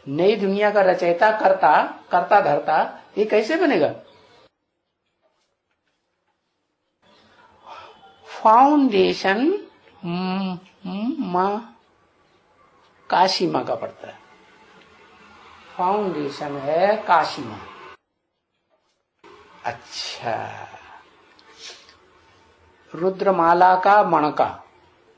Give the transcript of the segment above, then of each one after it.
नई दुनिया का रचयिता, कर्ता, कर्ता धर्ता, ये कैसे बनेगा? फाउंडेशन माँ काशी माँ का पड़ता है। फाउंडेशन है काशी माँ। अच्छा, रुद्रमाला का मणका,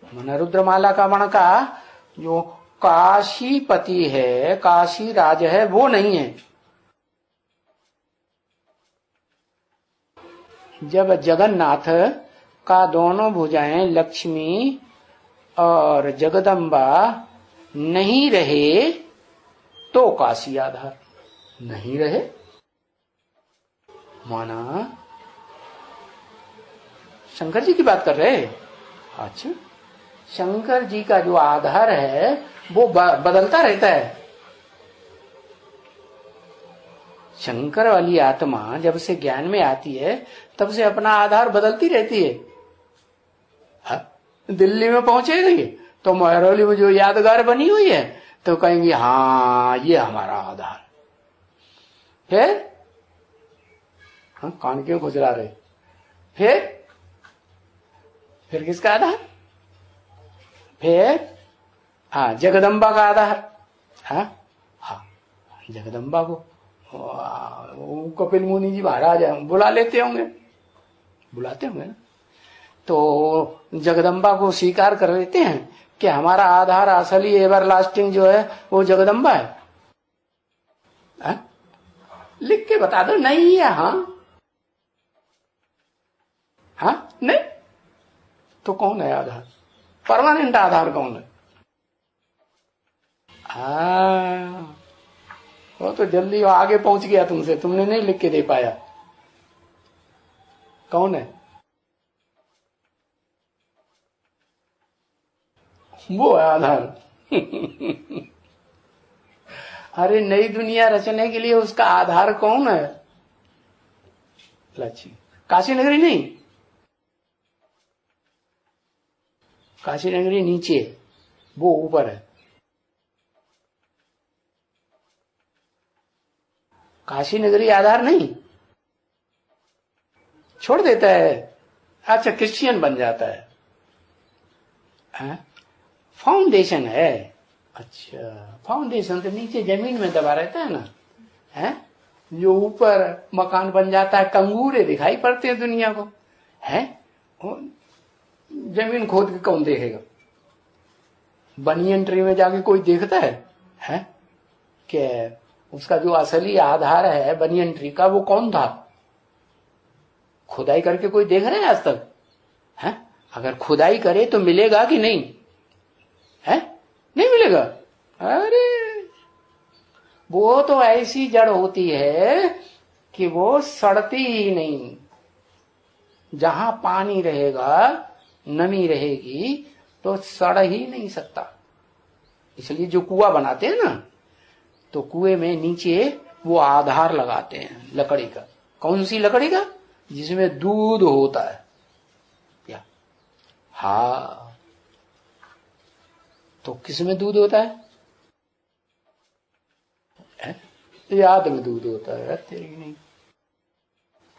माना रुद्रमाला का मणका जो काशीपति है, काशी राज है, वो नहीं है। जब जगन्नाथ का दोनों भुजाएं लक्ष्मी और जगदम्बा नहीं रहे तो काशी आधार नहीं रहे। माना शंकर जी की बात कर रहे हैं। अच्छा, शंकर जी का जो आधार है वो बदलता रहता है। शंकर वाली आत्मा जब से ज्ञान में आती है तब से अपना आधार बदलती रहती है। दिल्ली में पहुंचेगी तो महरौली में जो यादगार बनी हुई है तो कहेंगे हाँ ये हमारा आधार। फिर कान क्यों खुजला रहे? फिर किसका आधार? फिर जगदम्बा का आधार। हाँ, जगदम्बा को कपिल मुनि जी महाराज बुला लेते होंगे, बुलाते होंगे ना, तो जगदम्बा को स्वीकार कर लेते हैं कि हमारा आधार असली एवरलास्टिंग जो है वो जगदम्बा है। लिख के बता दो नहीं है। हाँ नहीं तो कौन है आधार? परमानेंट आधार कौन है? वो तो जल्दी आगे पहुंच गया तुमसे, तुमने नहीं लिख के दे पाया। कौन है वो है आधार? अरे नई दुनिया रचने के लिए उसका आधार कौन है? लक्ष्मी। काशी नगरी नहीं, काशी नगरी नीचे, वो ऊपर है। काशी नगरी आधार नहीं, छोड़ देता है। अच्छा, क्रिश्चियन बन जाता है। फाउंडेशन है। अच्छा, फाउंडेशन तो नीचे जमीन में दबा रहता है ना, है जो ऊपर मकान बन जाता है। कंगूरे दिखाई पड़ते हैं दुनिया को, है जमीन खोद के कौन देखेगा? बनियन ट्री में जाके कोई देखता है कि उसका जो असली आधार है बनियन ट्री का वो कौन था? खुदाई करके कोई देख रहा है आज तक? है अगर खुदाई करे तो मिलेगा कि नहीं? है नहीं मिलेगा। अरे वो तो ऐसी जड़ होती है कि वो सड़ती ही नहीं। जहां पानी रहेगा, नमी रहेगी तो सड़ ही नहीं सकता। इसलिए जो कुआं बनाते हैं ना, तो कुएं में नीचे वो आधार लगाते हैं लकड़ी का। कौन सी लकड़ी का? जिसमें दूध होता है। क्या? तो किसमें दूध होता है? याद में दूध होता है। तेरी नहीं,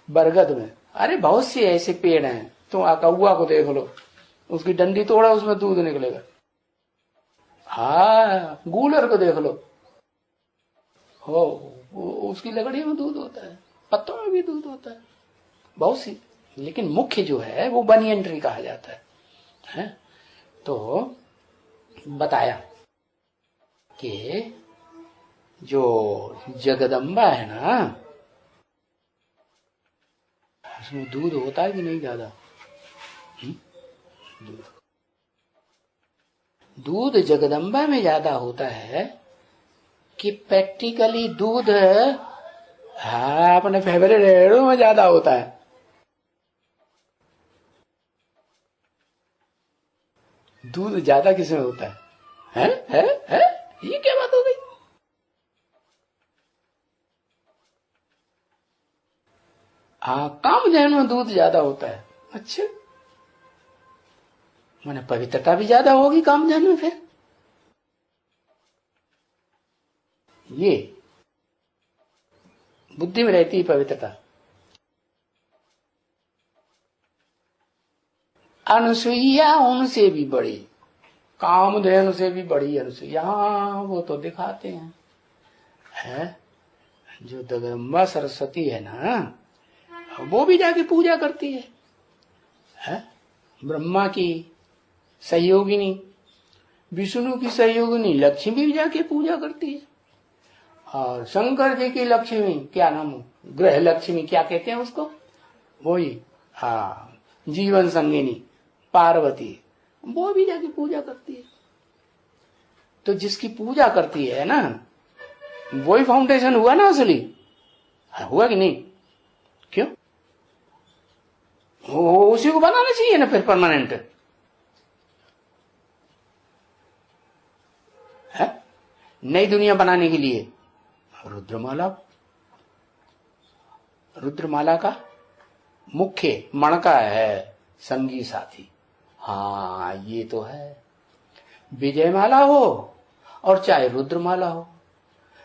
बरगद में। अरे बहुत से ऐसे पेड़ हैं, तुम कौआ को देख लो, उसकी डंडी तोड़ा उसमें दूध निकलेगा। गूलर को देख लो, उसकी लकड़ी में दूध होता है, पत्तों में भी दूध होता है, बहुत सी। लेकिन मुख्य जो है वो बनियन ट्री कहा जाता है। तो बताया कि जो जगदम्बा है ना, उसमें दूध होता है कि नहीं ज्यादा? दूध जगदम्बा में ज्यादा होता है कि प्रैक्टिकली दूध अपने फेवरेट रेड़ों में ज्यादा होता है। दूध ज्यादा किसमें होता है? ये क्या बात हो गई? काम जहन में दूध ज्यादा होता है। अच्छा, माने पवित्रता भी ज्यादा होगी काम जहन में। फिर ये बुद्धि में रहती है पवित्रता। अनुसुईया उनसे भी बड़ी, कामधेनु से भी बड़ी अनुसुईया। वो तो दिखाते हैं है? जो जगदम्बा सरस्वती है ना, वो भी जाके पूजा करती है? ब्रह्मा की सहयोगिनी, विष्णु की सहयोगिनी लक्ष्मी भी जाके पूजा करती है। और शंकर जी की लक्ष्मी, क्या नाम, ग्रह लक्ष्मी क्या कहते हैं उसको, वही हाँ जीवन संगिनी पार्वती, वो भी जाके पूजा करती है। तो जिसकी पूजा करती है ना, वही फाउंडेशन हुआ ना असली, हुआ कि नहीं? क्यों? उसी को बनाना चाहिए ना फिर परमानेंट है। नई दुनिया बनाने के लिए रुद्रमाला, रुद्रमाला का मुख्य मणका है संगी साथी। हाँ ये तो है, विजयमाला हो और चाहे रुद्रमाला हो,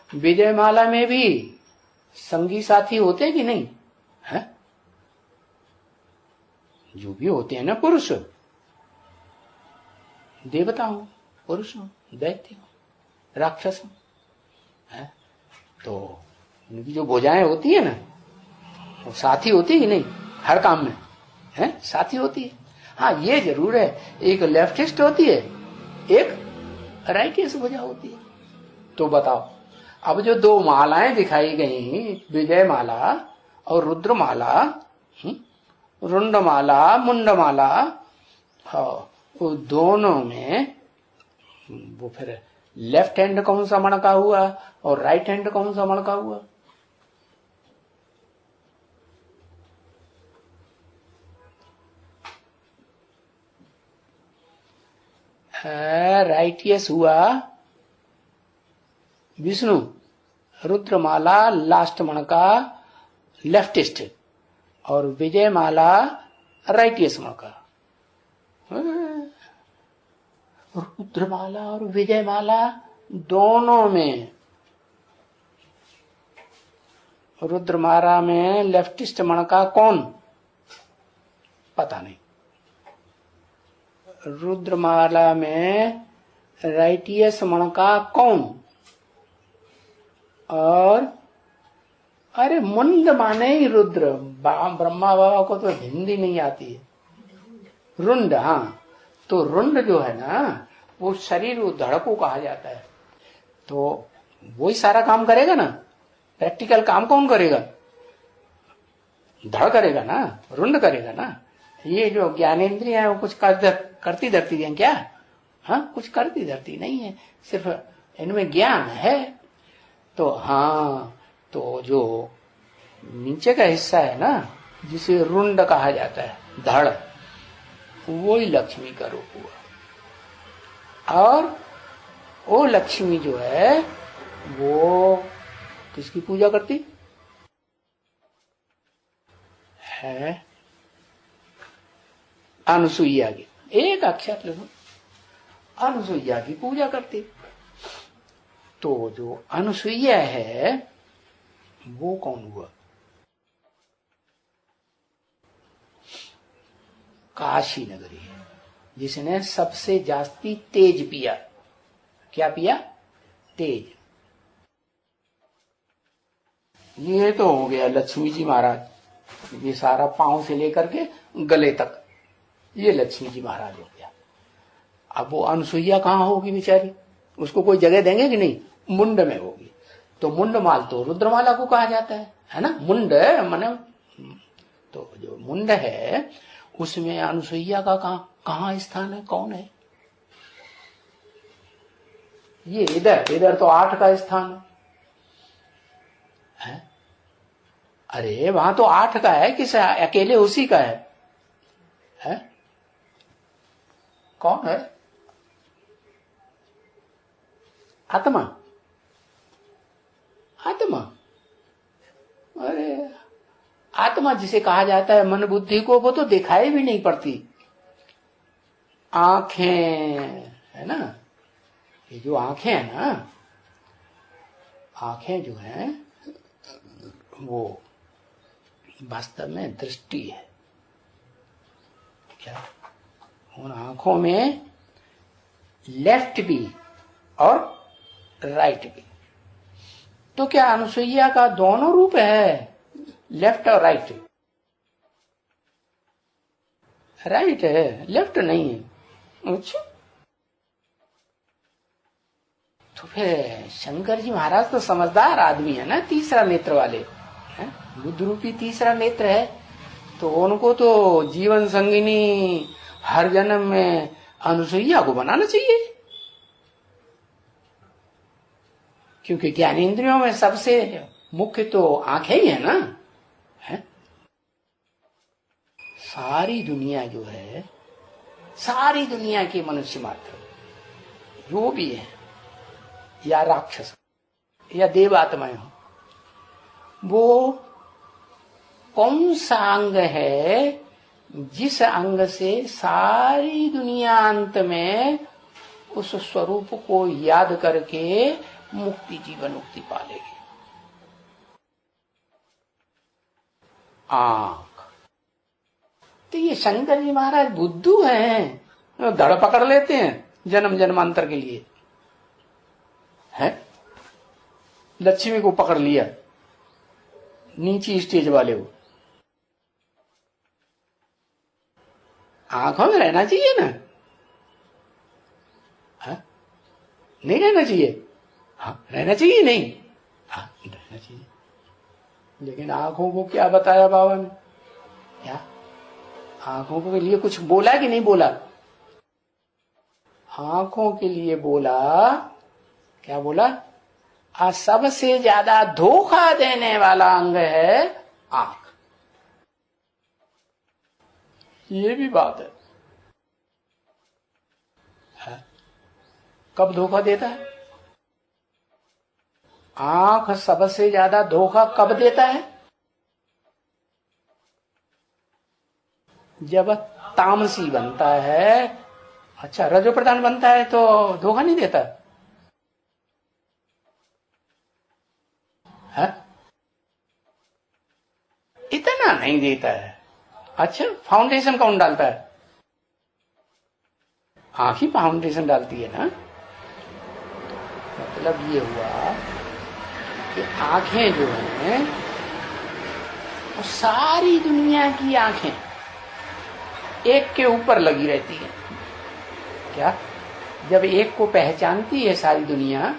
विजयमाला में भी संगी साथी होते हैं कि नहीं है? जो भी होते हैं ना, पुरुष, देवता हो, पुरुष हो, दैत्य हो, राक्षस हो, है? तो उनकी जो भुजाएं होती है ना, वो साथी होती है कि नहीं? हर काम में है साथी होती है। हाँ ये जरूर है, एक लेफ्टिस्ट होती है, एक राइटिस्ट भुजा होती है। तो बताओ, अब जो दो मालाएं दिखाई गई, विजय माला और रुद्र माला, रुंडमाला मुंडमाला, हाँ वो दोनों में वो फिर लेफ्ट हैंड कौन सा मणका हुआ और राइट हैंड कौन सा मणका हुआ? राइटियस हुआ विष्णु, रुद्रमाला लास्ट मणका लेफ्टिस्ट, और विजयमाला राइटियस मणका। रुद्रमाला और विजयमाला दोनों में, रुद्रमाला में लेफ्टिस्ट मणका कौन? पता नहीं। रुद्रमाला में राइटियस मणका कौन? और अरे मुंड माने ही रुद्र, ब्रह्मा बाबा को तो हिंदी नहीं आती है। रुंड, हाँ तो रुंड जो है ना, वो शरीर, वो धड़ को कहा जाता है। तो वही सारा काम करेगा ना, प्रैक्टिकल काम कौन करेगा? धड़ करेगा ना, रुंड करेगा ना। ये जो ज्ञानेंद्रियां वो कुछ करती धरती है क्या? हाँ कुछ करती धरती नहीं है, सिर्फ इनमें ज्ञान है। तो हाँ, तो जो नीचे का हिस्सा है ना, जिसे रुंड कहा जाता है, धड़, वो ही लक्ष्मी का रूप हुआ। और वो लक्ष्मी जो है वो किसकी पूजा करती है? अनुसुईया की। एक अक्षर लिखो, अनुसुईया की पूजा करती। तो जो अनुसुईया है वो कौन हुआ? काशी नगरी है, जिसने सबसे जास्ती तेज पिया। क्या पिया? तेज। ये तो हो गया लक्ष्मी जी महाराज, ये सारा पांव से लेकर के गले तक ये लक्ष्मी जी महाराज हो गया। अब वो अनुसुईया कहाँ होगी बेचारी? उसको कोई जगह देंगे कि नहीं? मुंड में होगी। तो मुंड माल तो रुद्रमाला को कहा जाता है ना? मुंड माने, तो जो मुंड है उसमें अनुसुईया का कहाँ स्थान है? कौन है ये? इधर तो 8 का स्थान है। अरे वहां तो 8 का है, किस अकेले उसी का है? कौन है? आत्मा। आत्मा, अरे आत्मा जिसे कहा जाता है मन बुद्धि को, वो तो दिखाई भी नहीं पड़ती। आंखें है ना, ये जो आंखें है ना, आंखें जो हैं वो वास्तव में दृष्टि है। क्या उन आंखों में लेफ्ट भी और राइट भी। तो क्या अनुसुईया का दोनों रूप है, लेफ्ट और राइट? राइट है, लेफ्ट नहीं है। अच्छा, तो फिर शंकर जी महाराज तो समझदार आदमी है ना, तीसरा नेत्र वाले हैं, बुद्ध रूपी तीसरा नेत्र है, तो उनको तो जीवन संगिनी हर जन्म में अनुसुईया को बनाना चाहिए, क्योंकि ज्ञानेंद्रियों में सबसे मुख्य तो आंखें ही है ना। है? सारी दुनिया जो है, सारी दुनिया के मनुष्य मात्र जो भी है, या राक्षस या देवात्माएं हो, वो कौन सा अंग है जिस अंग से सारी दुनिया अंत में उस स्वरूप को याद करके मुक्ति, जीवन मुक्ति पालेगी? आंख। तो ये शंकर जी महाराज बुद्धू हैं, धड़ पकड़ लेते हैं जन्म जन्मांतर के लिए। है लक्ष्मी को पकड़ लिया, नीची स्टेज वाले को। आंखों में रहना चाहिए ना, है? नहीं रहना चाहिए? हाँ रहना चाहिए, नहीं? हाँ रहना चाहिए। लेकिन आंखों को क्या बताया बाबा ने? क्या आंखों के लिए कुछ बोला कि नहीं बोला? आंखों के लिए बोला, क्या बोला? सबसे ज्यादा धोखा देने वाला अंग है आंख। ये भी बात है? कब धोखा देता है? आंख सबसे ज्यादा धोखा कब देता है? जब तामसी बनता है। अच्छा, रजो प्रधान बनता है तो धोखा नहीं देता है? इतना नहीं देता है। अच्छा, फाउंडेशन कौन डालता है? आंख ही फाउंडेशन डालती है ना। मतलब ये हुआ कि आंखें जो हैं वो सारी दुनिया की आंखें एक के ऊपर लगी रहती है। क्या जब एक को पहचानती है सारी दुनिया,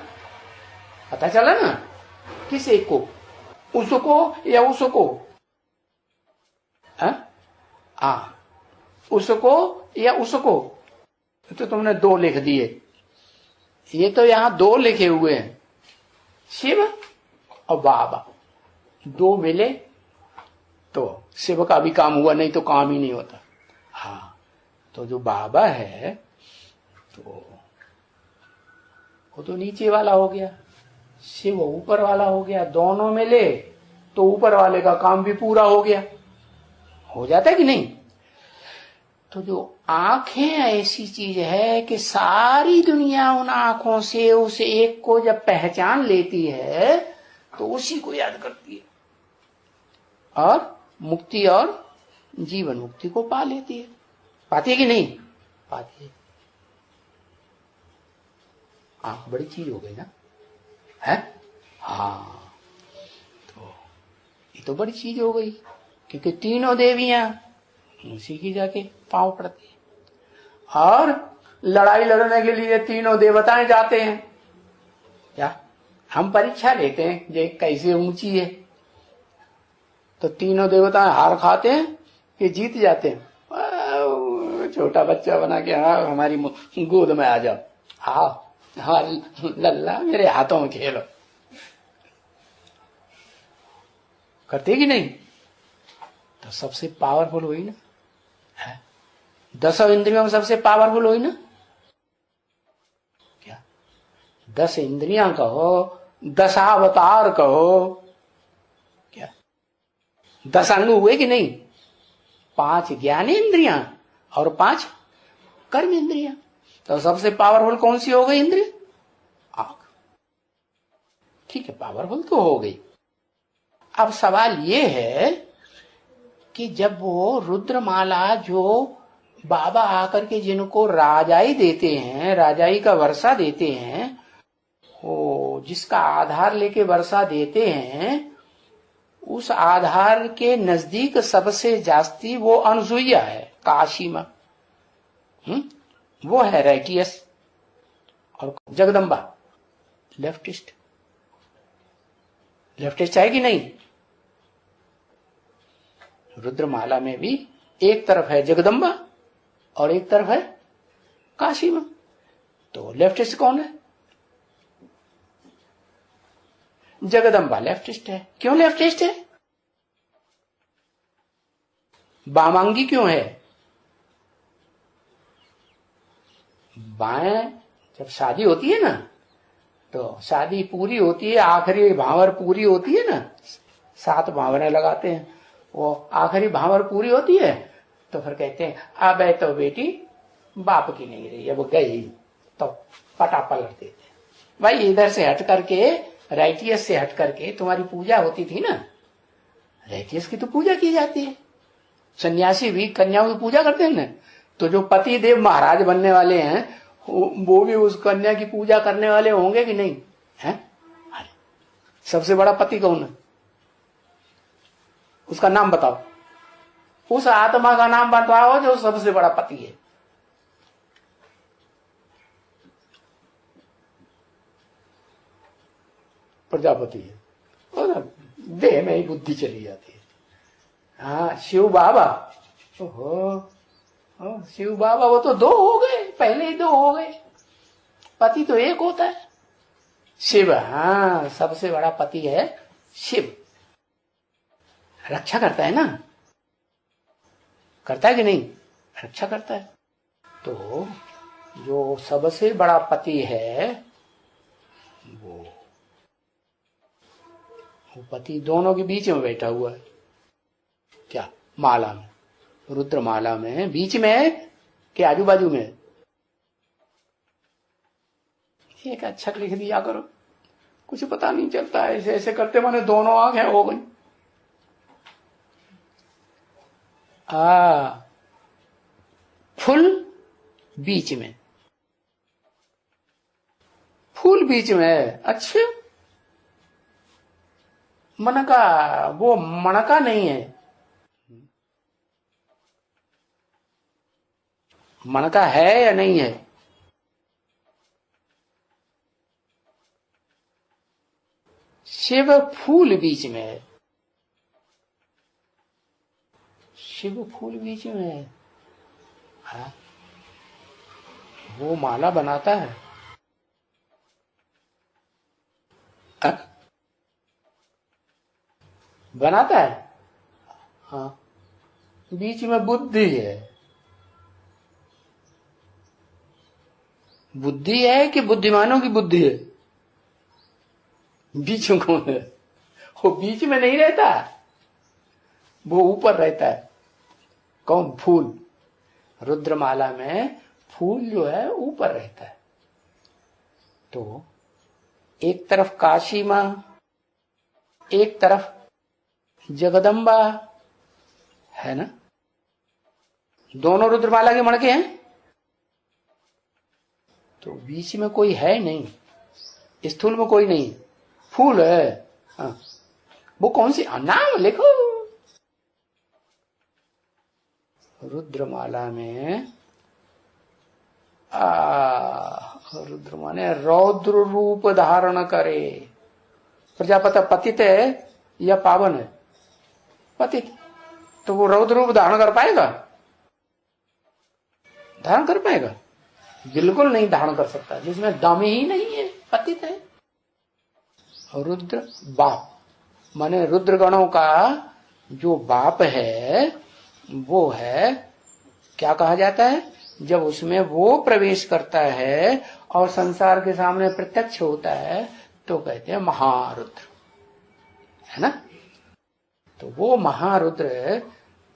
पता चला ना किस एक को? उसको या उसको? उसको या उसको? तो तुमने दो लिख दिए, ये तो यहां दो लिखे हुए हैं, शिव और बाबा। दो मिले तो शिव का भी काम हुआ, नहीं तो काम ही नहीं होता। हाँ, तो जो बाबा है तो वो तो नीचे वाला हो गया, शिव ऊपर वाला हो गया। दोनों मिले तो ऊपर वाले का काम भी पूरा हो गया। हो जाता है कि नहीं? तो जो आंखें ऐसी चीज है कि सारी दुनिया उन आंखों से उस एक को जब पहचान लेती है तो उसी को याद करती है और मुक्ति और जीवन मुक्ति को पा लेती है। पाती है कि नहीं? पाती है। आंख बड़ी चीज हो गई ना, है? हाँ, तो ये तो बड़ी चीज हो गई, क्योंकि तीनों देवियां उसी की जाके पांव पड़ती है। और लड़ाई लड़ने के लिए तीनों देवताएं जाते हैं। क्या हम परीक्षा लेते हैं ये कैसे ऊंची है, तो तीनों देवता हार खाते हैं कि जीत जाते हैं? छोटा बच्चा बना के हाँ हमारी गोद में आ जाओ, हाँ हाँ लल्ला मेरे हाथों में खेलो, करते कि नहीं? तो सबसे पावरफुल हुई ना, है? 10 इंद्रियों में सबसे पावरफुल हुई ना। क्या 10 इंद्रियां कहो, 10 अवतार कहो, क्या 10 अंग हुए कि नहीं? 5 ज्ञानेंद्रियां और 5 कर्म इंद्रियां। तो सबसे पावरफुल कौन सी हो गई इंद्रिय? आंख। ठीक है, पावरफुल तो हो गई। अब सवाल ये है कि जब वो रुद्रमाला जो बाबा आकर के जिनको राजाई देते हैं, राजाई का वर्षा देते हैं, वो जिसका आधार लेके वर्षा देते हैं, उस आधार के नजदीक सबसे जास्ती वो अनसुईया है, काशी में। वो है रैटियस, और जगदम्बा लेफ्टिस्ट। लेफ्टिस्ट है कि नहीं? रुद्रमाला में भी एक तरफ है जगदम्बा और एक तरफ है काशी में। तो लेफ्टिस्ट कौन है? जगदम्बा लेफ्टिस्ट है। क्यों लेफ्टिस्ट है? बामांगी क्यों है? बाएं जब शादी होती है ना, तो शादी पूरी होती है, आखिरी भांवर पूरी होती है ना, 7 भांवरें लगाते हैं, वो आखिरी भांवर पूरी होती है तो फिर कहते हैं अब है तो बेटी बाप की नहीं रही, अब गई, तो पटा पलट देते हैं। भाई इधर से हट करके, राइटियस से हट करके तुम्हारी पूजा होती थी ना, राइटियस की तो पूजा की जाती है। सन्यासी भी कन्याओं की पूजा करते हैं ना, तो जो पति देव महाराज बनने वाले हैं वो भी उस कन्या की पूजा करने वाले होंगे कि नहीं? हैं? अरे सबसे बड़ा पति कौन है? उसका नाम बताओ, उस आत्मा का नाम बताओ जो सबसे बड़ा पति है। प्रजापति है, और देह में ही बुद्धि चली जाती है। हाँ, शिव बाबा, ओहो, शिव बाबा वो तो 2 हो गए, पहले ही 2 हो गए। पति तो एक होता है, शिव। हाँ, सबसे बड़ा पति है शिव। रक्षा करता है ना, करता है कि नहीं? रक्षा करता है। तो जो सबसे बड़ा पति है वो पति दोनों के बीच में बैठा हुआ है। क्या? माला में, रुद्रमाला में बीच में के आजू बाजू में? एक अक्षर लिख दिया करो, कुछ पता नहीं चलता है। ऐसे ऐसे करते माने दोनों आंखें हो गई। फुल बीच में, फूल बीच में है। अच्छा, मनका, वो मनका नहीं है। मनका है या नहीं है? शिव फूल बीच में है, शिव फूल बीच में है। हाँ? वो माला बनाता है। बनाता है। हाँ, बीच में बुद्धि है। बुद्धि है कि बुद्धिमानों की बुद्धि है? बीच में कौन है? वो बीच में नहीं रहता, वो ऊपर रहता है। कौन? फूल। रुद्रमाला में फूल जो है ऊपर रहता है। तो एक तरफ काशी मां, एक तरफ जगदम्बा है ना। दोनों रुद्रमाला के मणके हैं, तो बीच में कोई है नहीं, स्थूल में कोई नहीं, फूल है। हाँ, वो कौन सी? नाम लिखो। रुद्रमाला में रुद्र माने रौद्र रूप धारण करे। प्रजापति पतित है या पावन है? पतित। तो वो रौद्र रूप धारण कर पाएगा? धारण कर पाएगा? बिल्कुल नहीं धारण कर सकता, जिसमें दम ही नहीं है, पतित है। रुद्र बाप माने रुद्र गणों का जो बाप है वो है, क्या कहा जाता है? जब उसमें वो प्रवेश करता है और संसार के सामने प्रत्यक्ष होता है तो कहते हैं महारुद्र, है ना। तो वो महारुद्र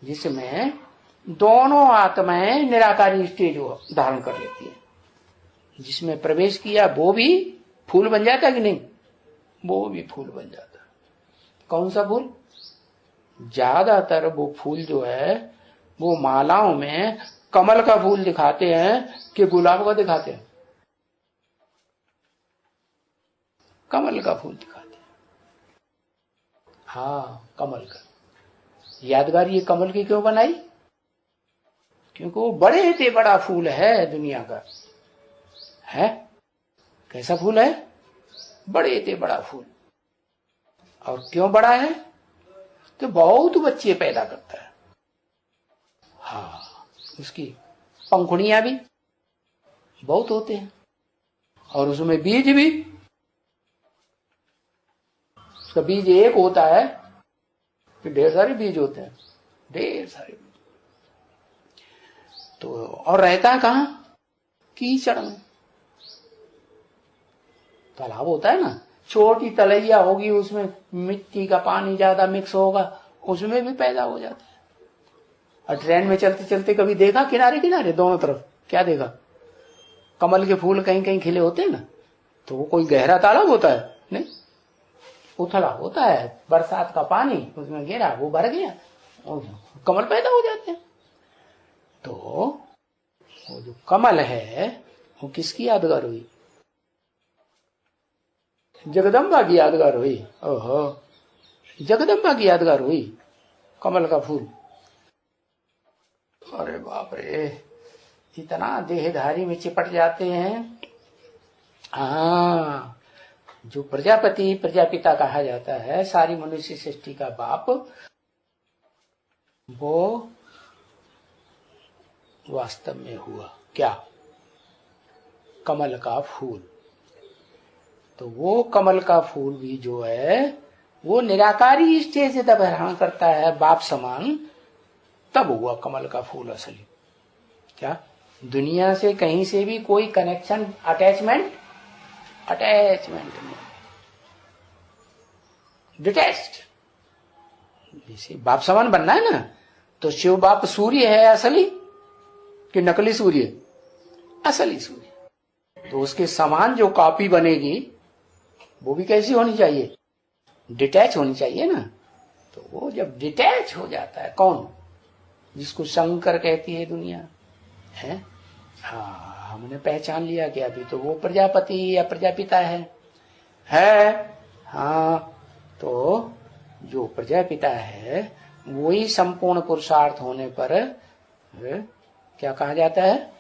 जिसमें दोनों आत्माएं निराकारी स्टेज धारण कर लेती है, जिसमें प्रवेश किया वो भी फूल बन जाता है कि नहीं? वो भी फूल बन जाता है। कौन सा फूल? ज्यादातर वो फूल जो है वो मालाओं में कमल का फूल दिखाते हैं कि गुलाब का दिखाते हैं? कमल का फूल दिखाते हैं। हाँ, कमल का। यादगार ये कमल की क्यों बनाई? क्योंकि वो बड़े से बड़ा फूल है दुनिया का। है कैसा फूल है? बड़े से बड़ा फूल। और क्यों बड़ा है? तो बहुत बच्चे पैदा करता है। हाँ, उसकी पंखुड़ियां भी बहुत होते हैं और उसमें बीज भी। उसका बीज एक होता है कि ढेर सारे बीज होते हैं, ढेर सारे बीज। तो और रहता है कहाँ? कीचड़ में। तालाब होता है ना, छोटी तलैया होगी, उसमें मिट्टी का पानी ज्यादा मिक्स होगा, उसमें भी पैदा हो जाता है। और ट्रेन में चलते चलते कभी देखा किनारे किनारे दोनों तरफ क्या देखा? कमल के फूल कहीं कहीं खिले होते हैं ना, तो वो कोई गहरा तालाब होता है? नहीं, उथला होता है, बरसात का पानी उसमें गिरा, वो भर गया, कमल पैदा हो जाते हैं। तो वो जो कमल है वो किसकी यादगार हुई? जगदम्बा की यादगार हुई। ओहो, जगदम्बा की यादगार हुई कमल का फूल। अरे बाप रे, इतना देहधारी में चिपट जाते हैं। हाँ, जो प्रजापति प्रजापिता कहा जाता है, सारी मनुष्य सृष्टि का बाप, वो वास्तव में हुआ क्या? कमल का फूल। तो वो कमल का फूल भी जो है वो निराकारी स्टेज से जब ग्रहण करता है बाप समान, तब हुआ कमल का फूल असली। क्या दुनिया से कहीं से भी कोई कनेक्शन, अटैचमेंट नहीं, डिटैच्ड। जैसे बाप समान बनना है ना, तो शिव बाप सूर्य है असली कि नकली सूर्य? असली सूर्य। तो उसके समान जो कॉपी बनेगी वो भी कैसी होनी चाहिए? डिटैच होनी चाहिए ना। तो वो जब डिटैच हो जाता है, कौन? जिसको शंकर कहती है दुनिया, है? हाँ, हमने पहचान लिया कि अभी तो वो प्रजापति या प्रजापिता है। हाँ, तो जो प्रजापिता है वही संपूर्ण पुरुषार्थ होने पर क्या कहा जाता है?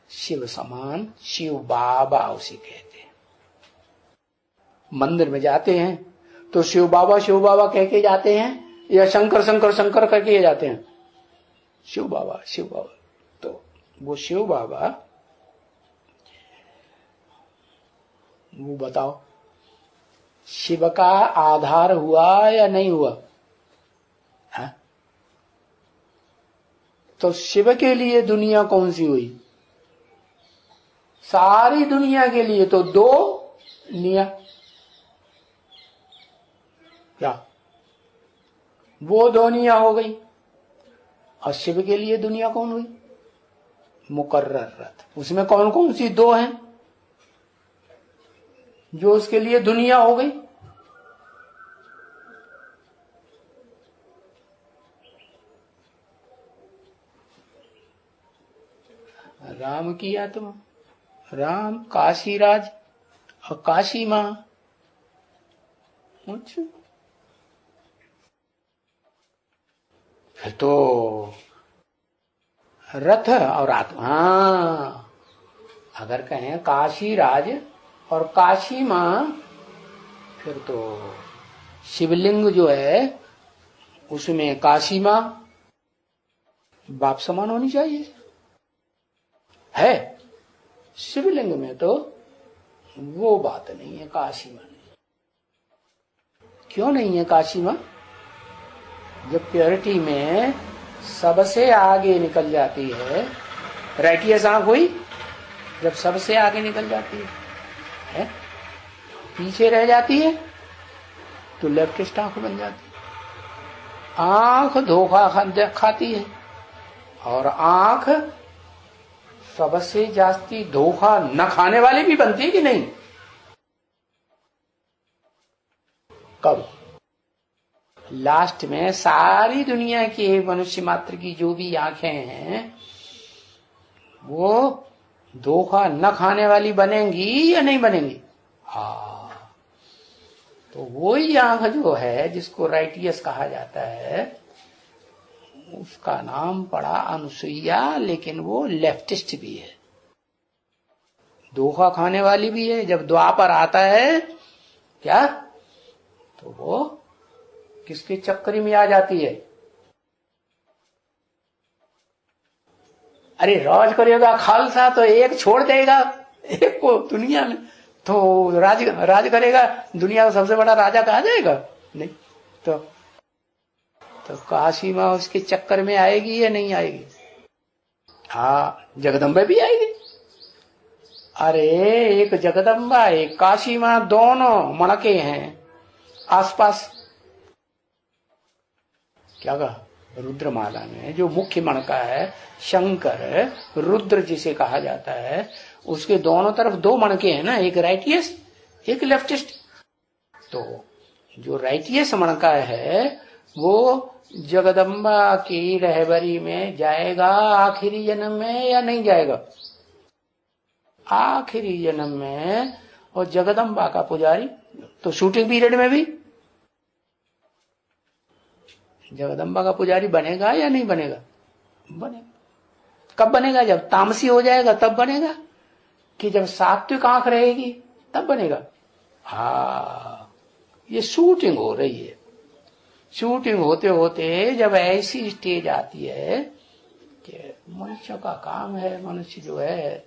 शिव समान, शिव बाबा उसी कहते हैं। मंदिर में जाते हैं तो शिव बाबा कह के जाते हैं या शंकर शंकर शंकर कह के जाते हैं? शिव बाबा। तो वो शिव बाबा, वो बताओ शिव का आधार हुआ या नहीं हुआ? है? तो शिव के लिए दुनिया कौन सी हुई? सारी दुनिया के लिए तो दो लिया। क्या वो दुनिया हो गई? और शिव के लिए दुनिया कौन हुई? मुकर्रर रथ। उसमें कौन कौन सी दो हैं जो उसके लिए दुनिया हो गई? राम की आत्मा, राम, काशीराज और काशी मां। अच्छा, फिर तो रथ और आत्मा। हाँ, अगर कहें काशीराज और काशी मां, फिर तो शिवलिंग जो है उसमें काशी मां बाप समान होनी चाहिए। है शिवलिंग में तो वो बात नहीं है, काशी मां नहीं। क्यों नहीं है काशी मां? जब प्योरिटी में सबसे आगे निकल जाती है, राइटियस आंख हुई जब सबसे आगे निकल जाती है, पीछे रह जाती है तो लेफ्टिस्ट आंख बन जाती है। आंख धोखा खाती है और आंख सबसे जास्ती धोखा न खाने वाली भी बनती है कि नहीं? कब? लास्ट में सारी दुनिया की मनुष्य मात्र की जो भी आंखें हैं वो धोखा न खाने वाली बनेंगी या नहीं बनेंगी? हाँ, तो वही आंख जो है जिसको राइटियस कहा जाता है उसका नाम पड़ा अनुसुईया, लेकिन वो लेफ्टिस्ट भी है, धोखा खाने वाली भी है। जब द्वापर आता है क्या तो वो किसके चक्कर में आ जाती है? अरे राज करेगा खालसा तो एक छोड़ देगा, एक को दुनिया में तो राज करेगा, दुनिया का सबसे बड़ा राजा कहा जाएगा? नहीं। तो काशी माँ उसके चक्कर में आएगी या नहीं आएगी? हाँ, जगदम्बा भी आएगी। अरे एक जगदम्बा एक काशी माँ दोनों मणके हैं आसपास। क्या कहा? रुद्रमाला में जो मुख्य मणका है शंकर, रुद्र जिसे कहा जाता है, उसके दोनों तरफ दो मणके हैं ना, एक राइटियस एक लेफ्टिस्ट। तो जो राइटियस मणका है वो जगदम्बा की रहबरी में जाएगा आखिरी जन्म में या नहीं जाएगा? आखिरी जन्म में। और जगदम्बा का पुजारी तो शूटिंग पीरियड में भी जगदम्बा का पुजारी बनेगा या नहीं बनेगा? बनेगा। कब बनेगा? जब तामसी हो जाएगा तब बनेगा, कि जब सात्विक आंख रहेगी तब बनेगा? हाँ, ये शूटिंग हो रही है। शूटिंग होते होते जब ऐसी स्टेज आती है कि मनुष्य का काम है, मनुष्य जो है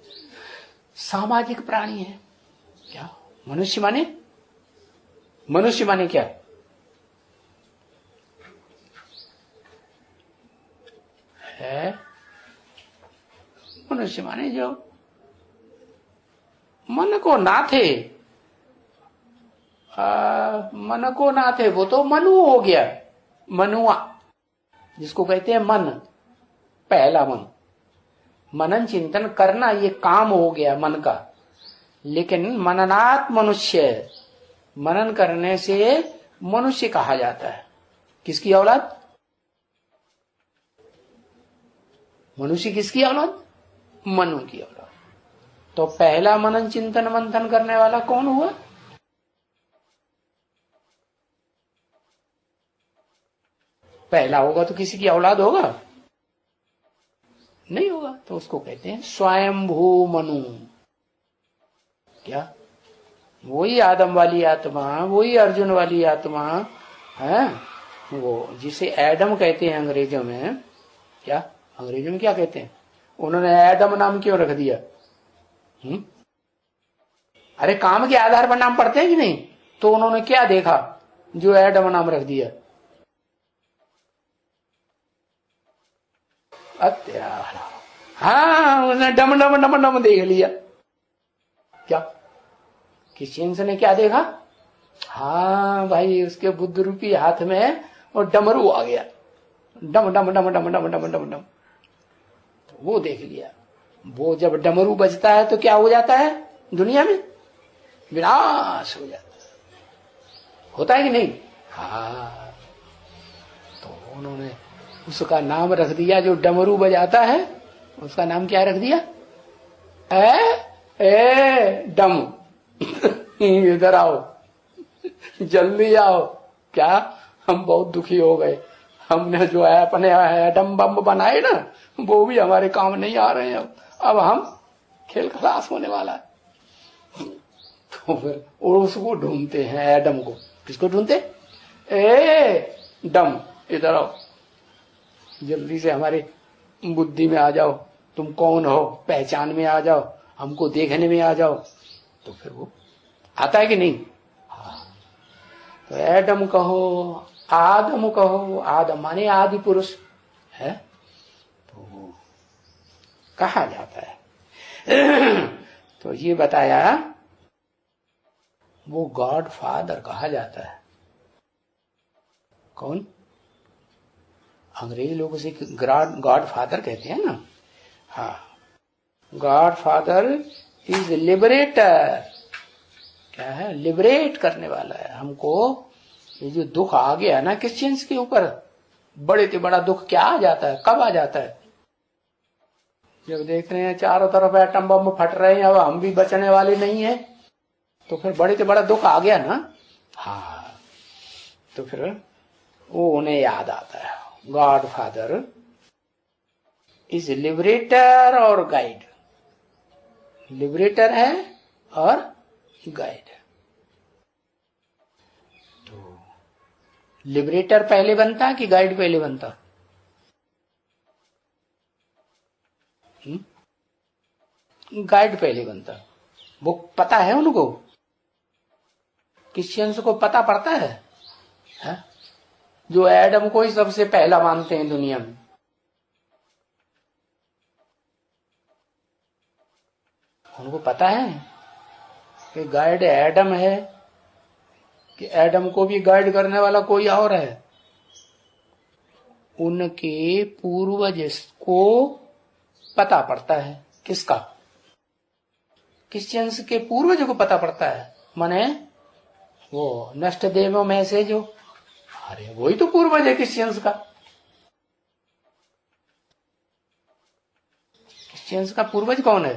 सामाजिक प्राणी है। क्या मनुष्य माने? मनुष्य माने क्या? है मनुष्य माने जो मन को ना थे, मन को ना थे वो तो मनु हो गया, मनुआ जिसको कहते हैं मन, पहला मन। मनन चिंतन करना ये काम हो गया मन का। लेकिन मननात् मनुष्य, मनन करने से मनुष्य कहा जाता है। किसकी औलाद? मनुष्य किसकी औलाद? मनु की औलाद। तो पहला मनन चिंतन मंथन करने वाला कौन हुआ? पहला होगा तो किसी की औलाद होगा? नहीं होगा। तो उसको कहते हैं स्वयंभू मनु। क्या? वही आदम वाली आत्मा, वही अर्जुन वाली आत्मा है, वो जिसे एडम कहते हैं अंग्रेजों में। क्या अंग्रेजों में क्या कहते हैं? उन्होंने एडम नाम क्यों रख दिया? अरे काम के आधार पर नाम पढ़ते हैं कि नहीं? तो उन्होंने क्या देखा जो एडम नाम रख दिया? हाँ, उसने डम डम डम डम देख लिया। क्या किसी ने क्या देखा? हाँ भाई, उसके बुद्ध रूपी हाथ में वो डमरू आ गया, डम डम डम डम डम डम डम डम। तो वो देख लिया। वो जब डमरू बजता है तो क्या हो जाता है? दुनिया में विनाश हो जाता है। होता है कि नहीं? हाँ, तो उन्होंने उसका नाम रख दिया, जो डमरू बजाता है उसका नाम क्या रख दिया? ए डम। इधर आओ, जल्दी आओ। क्या हम बहुत दुखी हो गए, हमने जो है अपने एडम बम बनाए ना वो भी हमारे काम नहीं आ रहे हैं। अब हम खेल खलास होने वाला है। तो फिर उसको ढूंढते हैं, एडम को। किसको ढूंढते? ए डम, इधर आओ, जल्दी से हमारे बुद्धि में आ जाओ, तुम कौन हो, पहचान में आ जाओ, हमको देखने में आ जाओ। तो फिर वो आता है कि नहीं? हाँ। तो एडम कहो, आदम कहो, आदम माने आदि पुरुष है, तो कहा जाता है। तो ये बताया वो गॉड फादर कहा जाता है। कौन? अंग्रेजी लोग उसे गॉड फादर कहते हैं ना। हाँ, गॉड फादर इज लिबरेटर। क्या है? लिबरेट करने वाला है, हमको ये जो दुख आ गया ना क्रिश्चियंस के ऊपर, बड़े से बड़ा दुख क्या आ जाता है, कब आ जाता है? जब देख रहे हैं चारों तरफ एटम बम फट रहे हैं, अब हम भी बचने वाले नहीं है, तो फिर बड़े से बड़ा दुख आ गया ना। हाँ, तो फिर वो उन्हें याद आता है, गॉड फादर इज लिबरेटर और गाइड। लिबरेटर है और गाइड है। तो लिबरेटर पहले बनता कि गाइड पहले बनता? गाइड पहले बनता। वो पता है उनको, क्रिश्चियंस को पता पड़ता है? जो एडम को ही सबसे पहला मानते हैं दुनिया में। उनको पता है कि गाइड एडम है, कि एडम को भी गाइड करने वाला कोई और है। उनके पूर्वज को पता पड़ता है। किसका? क्रिश्चियंस के पूर्वज को पता पड़ता है। माने वो नष्ट देवों में से जो, अरे वही तो पूर्वज है क्रिश्चियंस का। क्रिश्चियंस का पूर्वज कौन है?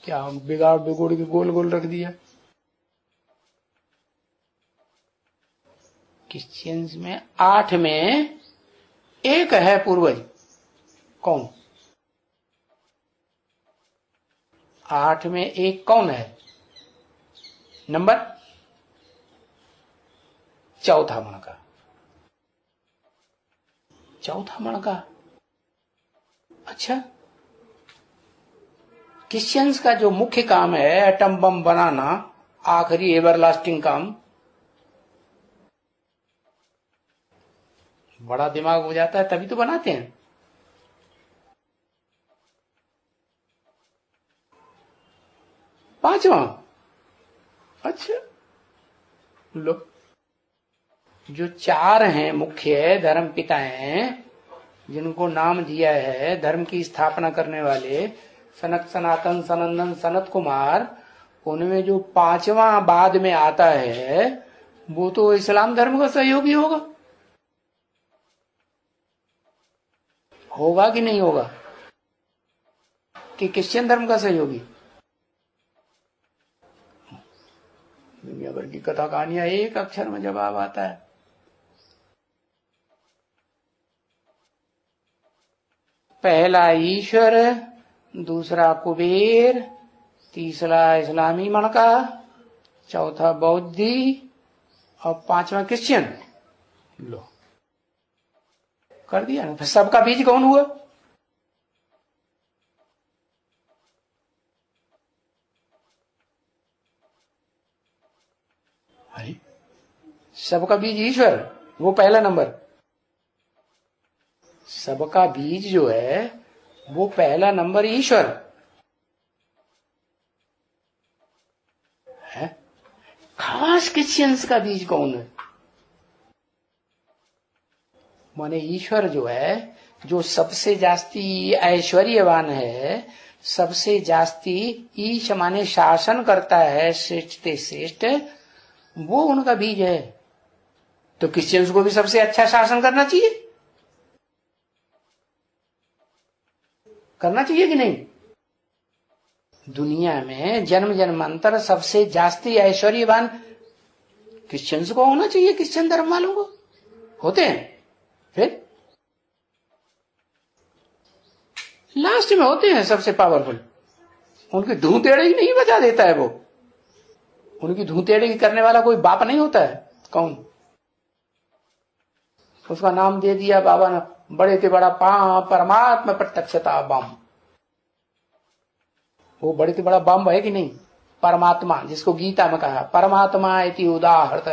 क्या बिगाड़ बिगोड़ के गोल गोल रख दिया? क्रिश्चियंस में 8 में एक है पूर्वज। कौन? 8 में एक कौन है? नंबर चौथा मणका। चौथा मणका। अच्छा, क्रिश्चियंस का जो मुख्य काम है एटम बम बनाना, आखिरी एवरलास्टिंग काम, बड़ा दिमाग हो जाता है तभी तो बनाते हैं। पांचवा। अच्छा, लो, जो 4 हैं मुख्य धर्म पिता हैं, जिनको नाम दिया है धर्म की स्थापना करने वाले, सनक सनातन सनंदन सनत कुमार, उनमें जो 5वां बाद में आता है वो तो इस्लाम धर्म का सहयोगी होगा। होगा कि नहीं होगा? कि क्रिश्चियन धर्म का सहयोगी? दुनिया भर की कथा कहानियां एक अक्षर में जवाब आता है। पहला ईश्वर, दूसरा कुबेर, तीसरा इस्लामी मणका, चौथा बौद्धि और 5वां क्रिश्चियन। लो, कर दिया ना। सबका बीज कौन हुआ? अरे, सबका बीज ईश्वर, वो पहला नंबर। सबका बीज जो है वो पहला नंबर ईश्वर है। खास क्रिश्चियंस का बीज कौन है? माने ईश्वर जो है, जो सबसे जास्ती ऐश्वर्यवान है, सबसे जास्ती ईश माने शासन करता है श्रेष्ठ से श्रेष्ठ, वो उनका बीज है। तो क्रिश्चियंस को भी सबसे अच्छा शासन करना चाहिए। करना चाहिए कि नहीं? दुनिया में जन्म जन्मांतर सबसे जास्ती ऐश्वर्यवान क्रिश्चियंस को होना चाहिए। क्रिश्चियन धर्म वालों को होते हैं, फिर लास्ट में होते हैं सबसे पावरफुल। उनकी धूतेड़गी नहीं बचा देता है वो। उनकी धूतेड़गी करने वाला कोई बाप नहीं होता है। कौन? उसका नाम दे दिया बाबा ने, बड़े से बड़ा परमात्मा प्रत्यक्षता बम। वो बड़े से बड़ा बम है कि नहीं? परमात्मा, जिसको गीता में कहा परमात्मा इति उदाहृत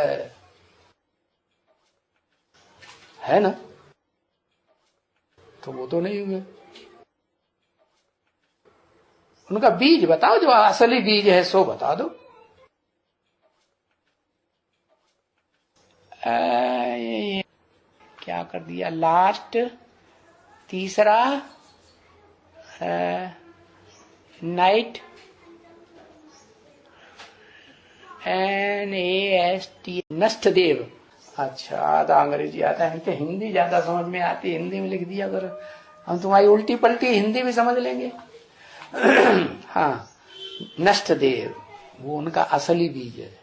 है ना। तो वो तो नहीं हुए। उनका बीज बताओ, जो असली बीज है सो बता दो। क्या कर दिया लास्ट? तीसरा नाइट NAST, नष्ट देव। अच्छा, तो अंग्रेजी आता है, तो हिंदी ज्यादा समझ में आती है, हिंदी में लिख दिया करो, हम तुम्हारी उल्टी पलटी हिंदी भी समझ लेंगे। हाँ, नष्ट देव वो उनका असली बीज है।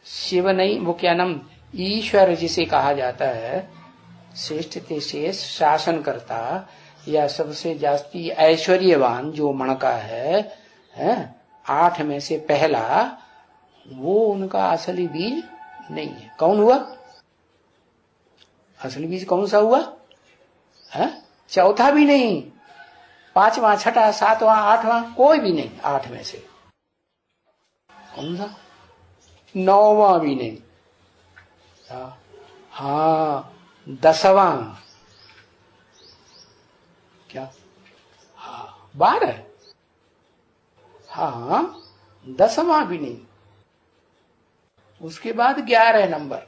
शिव नहीं, वो क्या नाम, ईश्वर जिसे कहा जाता है, श्रेष्ठ ते शेष शासन करता, या सबसे जास्ती ऐश्वर्यवान जो मणका है 8 में से पहला, वो उनका असली बीज नहीं है। कौन हुआ असली बीज? कौन सा हुआ है? चौथा भी नहीं, 5वां, 6वां, 7वां, 8वां, कोई भी नहीं 8 में से। कौन सा? 9वां भी नहीं। हाँ, 10वां। क्या? हाँ, 12। हाँ, 10वां भी नहीं। उसके बाद 11 नंबर,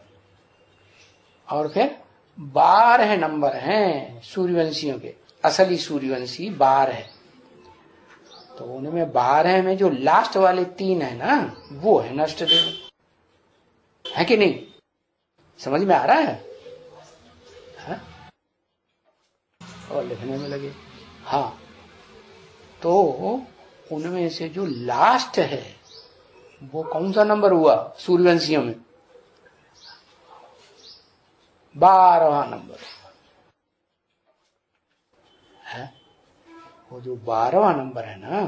और फिर 12 नंबर हैं सूर्यवंशियों के। असली सूर्यवंशी 12 है, तो उनमें 12 में जो लास्ट वाले 3 है ना, वो है नष्ट देव, है कि नहीं? समझ में आ रहा है? और लिखने में लगे। हाँ, तो उनमें से जो लास्ट है वो कौन सा नंबर हुआ सूर्यवंशियों में? 12वां नंबर है। वो जो 12वां नंबर है ना,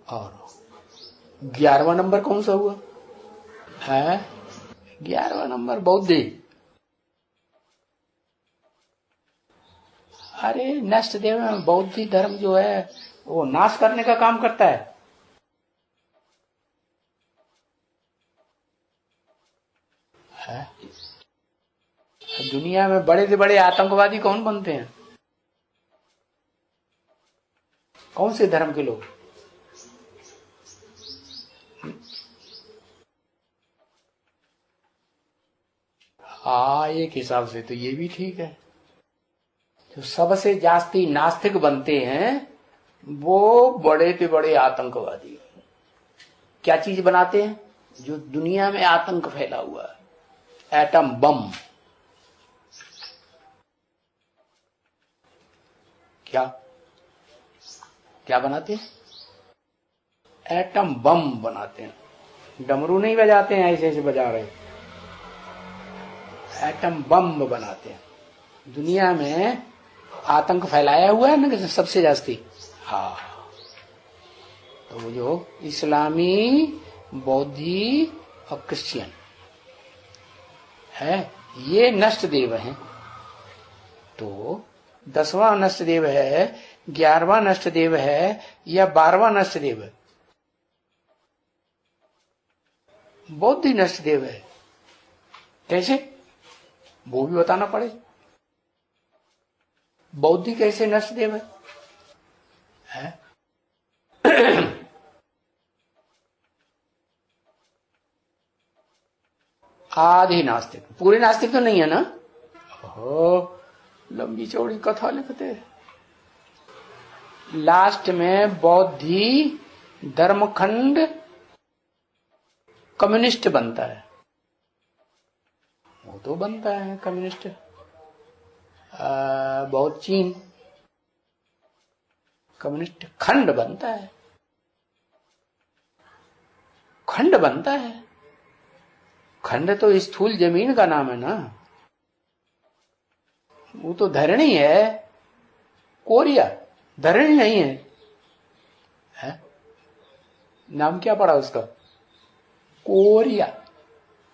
और 11वां नंबर कौन सा हुआ है? 11वां नंबर बौद्धि। अरे नष्ट देव में बौद्धि धर्म जो है वो नाश करने का काम करता है? दुनिया में बड़े से बड़े आतंकवादी कौन बनते हैं? कौन से धर्म के लोग? हाँ, एक हिसाब से तो ये भी ठीक है। जो सबसे जास्ती नास्तिक बनते हैं वो बड़े से बड़े आतंकवादी। क्या चीज बनाते हैं? जो दुनिया में आतंक फैला हुआ है, एटम बम। क्या क्या बनाते हैं? एटम बम बनाते हैं। डमरू नहीं बजाते हैं ऐसे ऐसे बजा रहे, एटम बम बनाते हैं। दुनिया में आतंक फैलाया हुआ है ना सबसे जास्ती। हाँ, तो वो जो इस्लामी, बौद्धि और क्रिश्चियन है, ये नष्ट देव हैं। तो 10वां नष्ट देव है, 11वां नष्ट देव है, या 12वां नष्ट देव है? बौद्धि नष्ट देव है। कैसे? वो भी बताना पड़े। बौद्धि कैसे नष्ट देव है? आधे नास्तिक, पूरे नास्तिक तो नहीं है ना। हो, लंबी चौड़ी कथा लिखते। लास्ट में बौद्धि धर्मखंड कम्युनिस्ट बनता है। वो तो बनता है कम्युनिस्ट। बहुत चीन कम्युनिस्ट खंड बनता है, खंड बनता है। खंड तो स्थूल जमीन का नाम है ना, वो तो धरणी है। कोरिया धरणी नहीं है? नाम क्या पड़ा उसका? कोरिया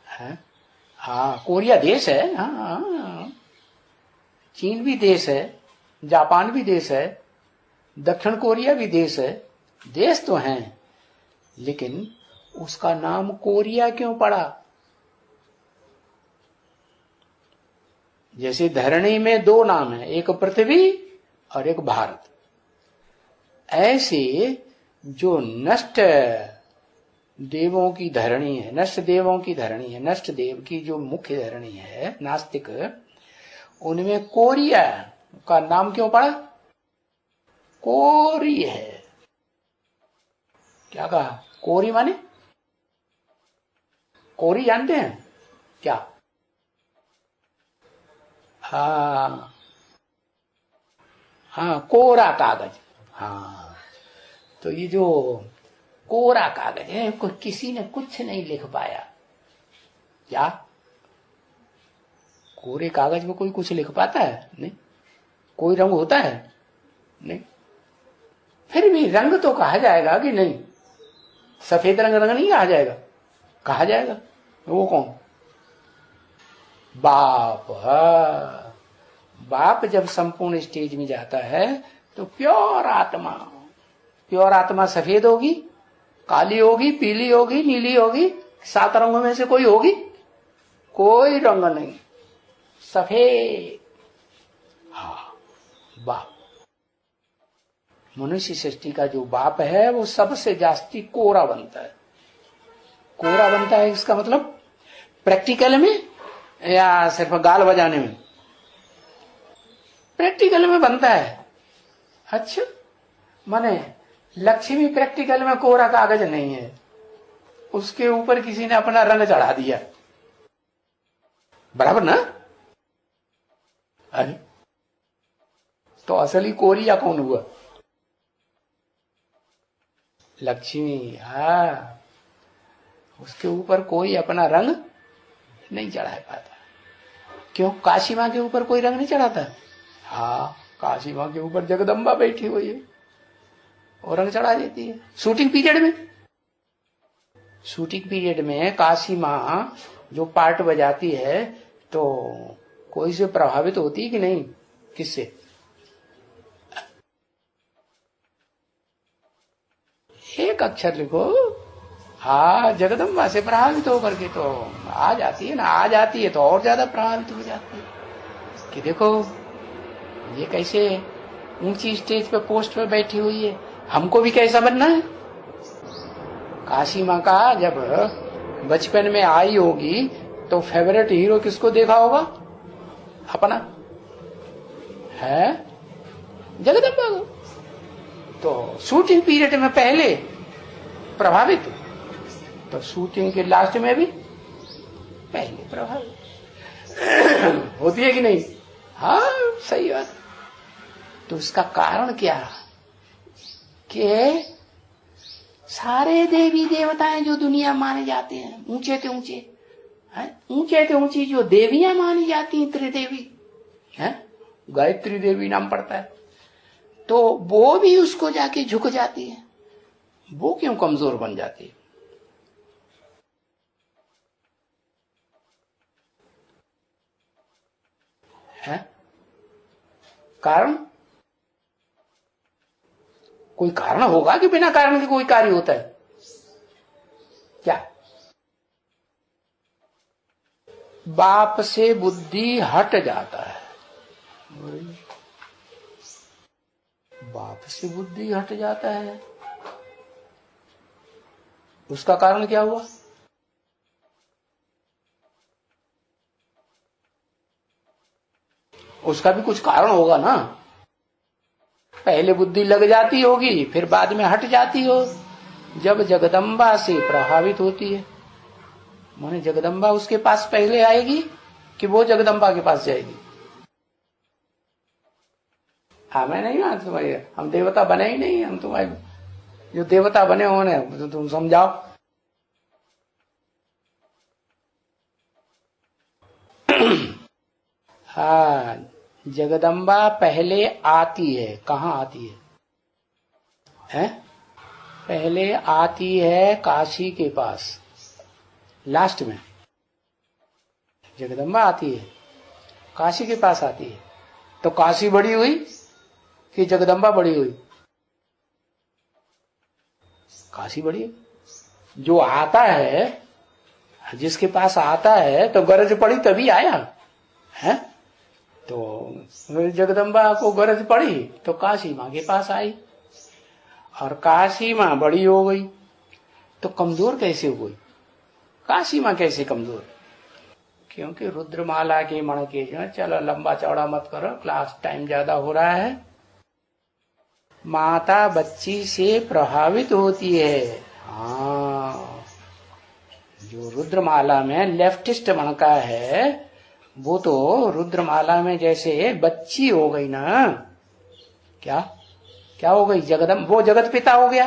है। हाँ, कोरिया देश है। हाँ, चीन भी देश है, जापान भी देश है, दक्षिण कोरिया भी देश है। देश तो हैं, लेकिन उसका नाम कोरिया क्यों पड़ा? जैसे धरणी में 2 नाम है, एक पृथ्वी और एक भारत। ऐसे जो नष्ट देवों की धरणी है, नष्ट देवों की धरणी है, नष्ट देव की जो मुख्य धरणी है नास्तिक, उनमें कोरिया का नाम क्यों पड़ा? कोरी है। क्या कहा? कोरी माने? कोरी जानते हैं क्या? हाँ हाँ, कोरा कागज। हाँ, तो ये जो कोरा कागज है, किसी ने कुछ नहीं लिख पाया। क्या कोरे कागज में कोई कुछ लिख पाता है? नहीं। कोई रंग होता है? नहीं। फिर भी रंग तो कहा जाएगा कि नहीं? सफेद रंग रंग नहीं कहा जाएगा? कहा जाएगा। वो कौन? बाप। हाँ, बाप जब संपूर्ण स्टेज में जाता है तो प्योर आत्मा, प्योर आत्मा सफेद होगी, काली होगी, पीली होगी, नीली होगी, 7 रंगों में से कोई होगी? कोई रंग नहीं, सफेद। हाँ, बाप। मनुष्य सृष्टि का जो बाप है वो सबसे जास्ती कोरा बनता है। कोरा बनता है इसका मतलब प्रैक्टिकल में या सिर्फ गाल बजाने में? प्रैक्टिकल में बनता है। अच्छा, माने लक्ष्मी प्रैक्टिकल में कोरा कागज नहीं है, उसके ऊपर किसी ने अपना रंग चढ़ा दिया, बराबर ना? अरे तो असली कोरिया कौन हुआ? लक्ष्मी। हाँ, उसके ऊपर कोई अपना रंग नहीं चढ़ा पाता। क्यों? काशी मां के ऊपर कोई रंग नहीं चढ़ाता? हाँ, काशी मां के ऊपर जगदम्बा बैठी हुई है और रंग चढ़ा देती है। शूटिंग पीरियड में काशी मां जो पार्ट बजाती है तो कोई से प्रभावित होती है कि नहीं? किससे? एक अक्षर लिखो। हाँ, जगदम्बा से प्रभावित होकर के तो आ जाती है ना, आ जाती है तो और ज्यादा प्रभावित हो जाती है कि देखो ये कैसे ऊंची स्टेज पे पोस्ट पे बैठी हुई है, हमको भी कैसा बनना है। काशी मां का जब बचपन में आई होगी तो फेवरेट हीरो किसको देखा होगा? अपना है जगदम्बा को। तो शूटिंग पीरियड में पहले प्रभावित, तो शूटिंग के लास्ट में भी पहले प्रभावित होती है कि नहीं? हाँ, सही बात। तो इसका कारण क्या? कि सारे देवी देवताएं जो दुनिया माने जाते हैं, ऊंचे से ऊंची जो देवियां मानी जाती हैं, त्रिदेवी है, गायत्री देवी नाम पड़ता है, तो वो भी उसको जाके झुक जाती है। वो क्यों कमजोर बन जाती है? कारण? कोई कारण होगा कि बिना कारण के कोई कार्य होता है क्या? बाप से बुद्धि हट जाता है। बाप से बुद्धि हट जाता है, उसका कारण क्या हुआ? उसका भी कुछ कारण होगा ना। पहले बुद्धि लग जाती होगी, फिर बाद में हट जाती हो। जब जगदम्बा से प्रभावित होती है, माने जगदम्बा उसके पास पहले आएगी कि वो जगदम्बा के पास जाएगी? हाँ, मैं नहीं मानता तुम्हारे, हम देवता बने ही नहीं, हम तुम्हारे जो देवता बने होने तो तुम समझाओ। हाँ, जगदम्बा पहले आती है। कहाँ आती है? पहले आती है काशी के पास, लास्ट में जगदम्बा आती है, काशी के पास आती है। तो काशी बड़ी हुई कि जगदम्बा बड़ी हुई? काशी बड़ी हुई। जो आता है, जिसके पास आता है तो गरज पड़ी तभी आया है। तो जगदम्बा को गरज पड़ी तो काशी मां के पास आई, और काशी मां बड़ी हो गई तो कमजोर कैसे हो गई? काशी मां कैसे कमजोर? क्योंकि रुद्रमाला के मण के जो, चलो लंबा चौड़ा मत करो, क्लास टाइम ज्यादा हो रहा है। माता बच्ची से प्रभावित होती है। हाँ, जो रुद्रमाला में लेफ्टिस्ट मणका है वो तो रुद्रमाला में जैसे बच्ची हो गई ना, क्या क्या हो गई, वो जगत पिता हो गया,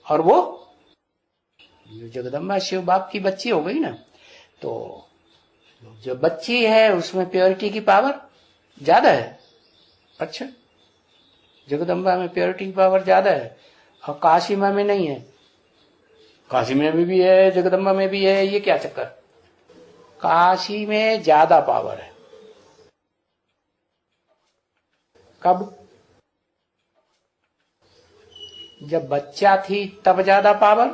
और वो जो जगदम्बा शिव बाप की बच्ची हो गई ना। तो जो बच्ची है उसमें प्योरिटी की पावर ज्यादा है। अच्छा, जगदम्बा में प्योरिटी की पावर ज्यादा है और काशी माँ में नहीं है। काशी में भी है, जगदम्बा में भी है, ये क्या चक्कर। काशी में ज्यादा पावर है। कब? जब बच्चा थी तब ज्यादा पावर,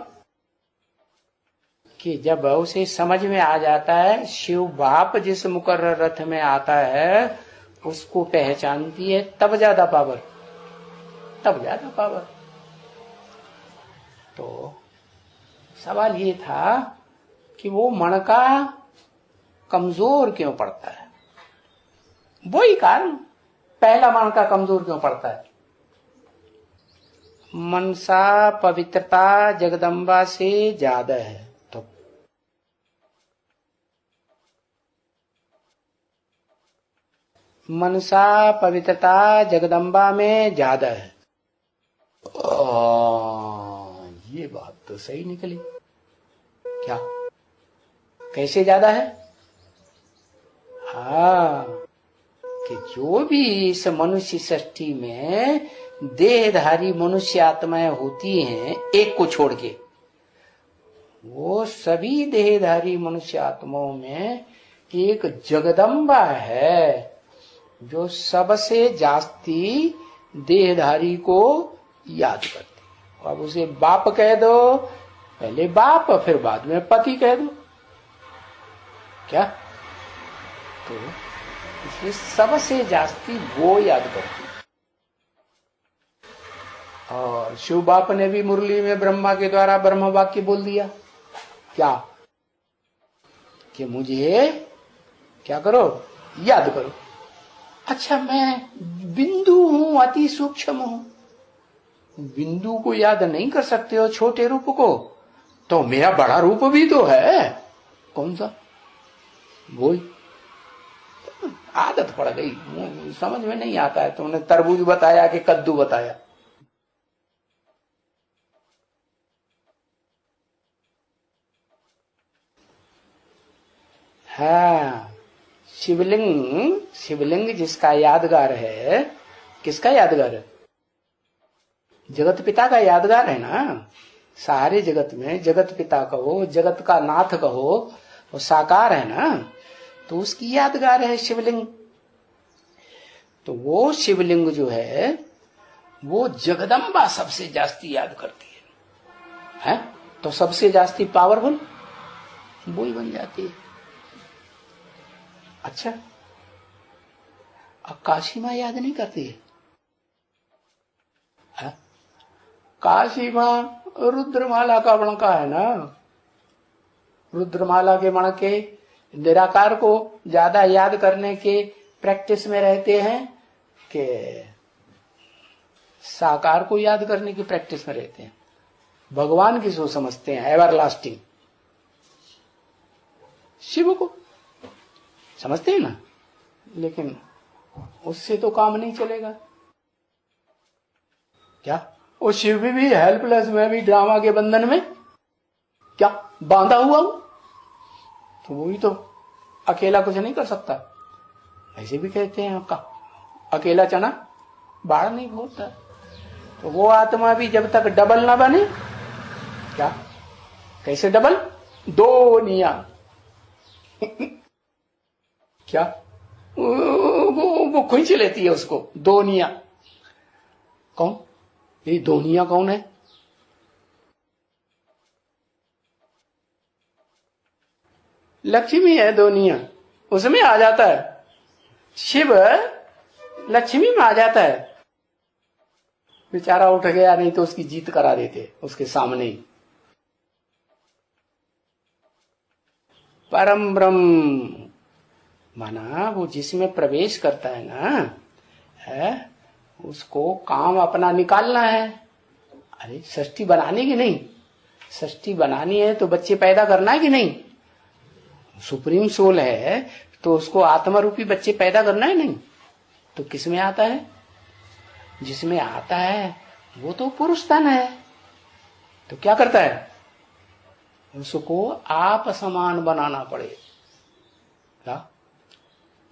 कि जब उसे समझ में आ जाता है शिव बाप जिस मुकर्रर रथ में आता है उसको पहचानती है, तब ज्यादा पावर, तब ज्यादा पावर। तो सवाल ये था कि वो मणका कमजोर क्यों पड़ता है। वही कारण, पहला मणका कमजोर क्यों पड़ता है। मनसा पवित्रता जगदम्बा से ज्यादा है, तो मनसा पवित्रता जगदम्बा में ज्यादा है। ये बात तो सही निकली। क्या, कैसे ज्यादा है। हाँ, कि जो भी इस मनुष्य सृष्टि में देहधारी मनुष्य आत्माएं होती हैं एक को छोड़ के, वो सभी देहधारी मनुष्य आत्माओं में एक जगदम्बा है जो सबसे जास्ती देहधारी को याद करती है। अब उसे बाप कह दो, पहले बाप फिर बाद में पति कह दो, क्या। तो इसलिए सबसे जास्ती वो याद करती है। और शिव बाप ने भी मुरली में ब्रह्मा के द्वारा ब्रह्म वाक्य बोल दिया, क्या, कि मुझे क्या करो, याद करो। अच्छा, मैं बिंदु हूं, अति सूक्ष्म हूं, बिंदु को याद नहीं कर सकते हो, छोटे रूप को, तो मेरा बड़ा रूप भी तो है। कौन सा? वो आदत पड़ गई, समझ में नहीं आता है। तुमने तरबूज बताया कि कद्दू बताया। हाँ, शिवलिंग, शिवलिंग जिसका यादगार है, किसका यादगार है। जगत पिता का यादगार है ना। सारे जगत में जगत पिता कहो, जगत का नाथ कहो, वो साकार है ना, तो उसकी यादगार है शिवलिंग। तो वो शिवलिंग जो है वो जगदम्बा सबसे जास्ती याद करती है, तो सबसे जास्ती पावरफुल वो ही बन जाती है। अच्छा, अब काशी मां याद नहीं करती है, काशी मां रुद्रमाला का मणका है ना। रुद्रमाला के मणके निराकार को ज्यादा याद करने के प्रैक्टिस में रहते हैं कि साकार को याद करने की प्रैक्टिस में रहते हैं। भगवान किसको समझते हैं, एवरलास्टिंग शिव को समझते हैं ना, लेकिन उससे तो काम नहीं चलेगा। क्या, वो शिव भी हेल्पलेस, में भी ड्रामा के बंधन में क्या बांधा हुआ हूं, तो वही तो अकेला कुछ नहीं कर सकता। ऐसे भी कहते हैं आपका अकेला चना बाढ़ नहीं भोरता। तो वो आत्मा भी जब तक डबल ना बने, क्या, कैसे डबल, दो निया क्या, वो खींच लेती है उसको, दो निया। कौन ये दोनिया, कौन है। लक्ष्मी है दोनिया, उसमें आ जाता है। शिव लक्ष्मी में आ जाता है। बेचारा उठ गया, नहीं तो उसकी जीत करा देते उसके सामने ही। परम ब्रह्म माना वो जिसमें प्रवेश करता है ना, है उसको काम अपना निकालना है। अरे षष्ठी बनानी कि नहीं? षष्ठी बनानी है तो बच्चे पैदा करना है कि नहीं? सुप्रीम सोल है तो उसको आत्मा रूपी बच्चे पैदा करना है नहीं? तो किसमें आता है? जिसमें आता है वो तो पुरुष तन है। तो क्या करता है? उसको आप समान बनाना पड़ेगा।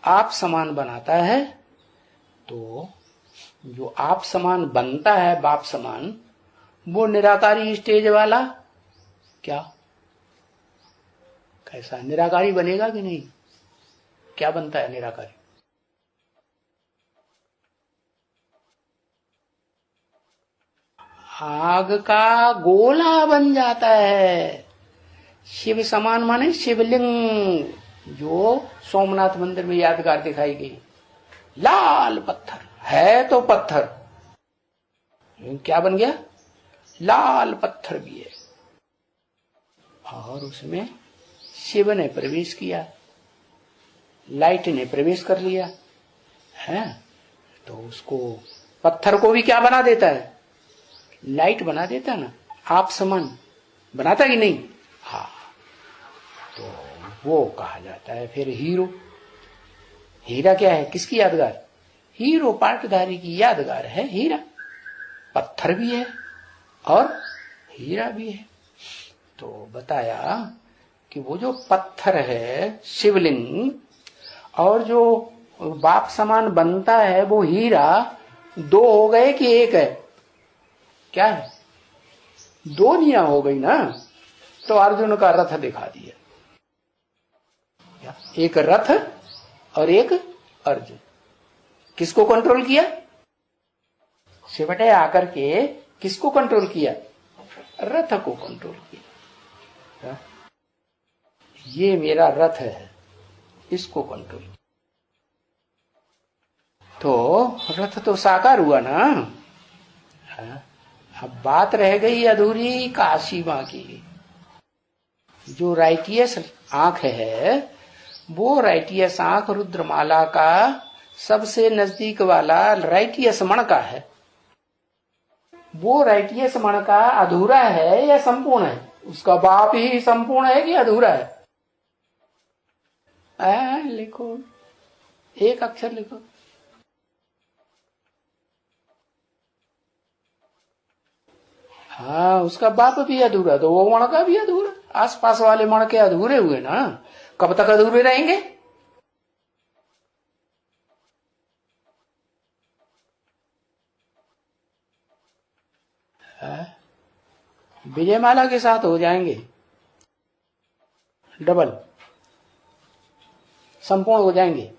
आप समान बनाता है तो जो आप समान बनता है, बाप समान, वो निराकारी स्टेज वाला क्या कैसा निराकारी बनेगा कि नहीं? क्या बनता है निराकारी? आग का गोला बन जाता है। शिव समान माने शिवलिंग, जो सोमनाथ मंदिर में यादगार दिखाई गई। लाल पत्थर है तो पत्थर क्या बन गया? लाल पत्थर भी है। और उसमें शिव ने प्रवेश किया, लाइट ने प्रवेश कर लिया है। तो उसको पत्थर को भी क्या बना देता है? लाइट बना देता है ना, आप समान बनाता कि नहीं? हाँ, तो वो कहा जाता है फिर हीरो। हीरा क्या है? किसकी यादगार? हीरो पाटधारी की यादगार है हीरा। पत्थर भी है और हीरा भी है। तो बताया कि वो जो पत्थर है शिवलिंग, और जो बाप समान बनता है वो हीरा, दो हो गए कि एक है? क्या है? दो दिया हो गई ना। तो अर्जुन का रथ दिखा दिया, एक रथ और एक अर्जुन। किसको कंट्रोल किया? शिवटे आकर के किसको कंट्रोल किया? रथ को कंट्रोल किया। ये मेरा रथ है, इसको कंट्रोल। तो रथ तो साकार हुआ ना। अब बात रह गई अधूरी काशी मां की। जो राइटियस आंख है, वो राइटियस आंख रुद्रमाला का सबसे नजदीक वाला राइटियस मणका है। वो राइटियस मणका अधूरा है या संपूर्ण है? उसका बाप ही संपूर्ण है कि अधूरा है? लिखो, एक अक्षर लिखो। हाँ, उसका बाप भी अधूरा, तो वो मणका भी अधूरा। आसपास वाले मणके अधूरे हुए ना। कब तक अधूरे रहेंगे? विजयमाला के साथ हो जाएंगे डबल, संपूर्ण हो जाएंगे।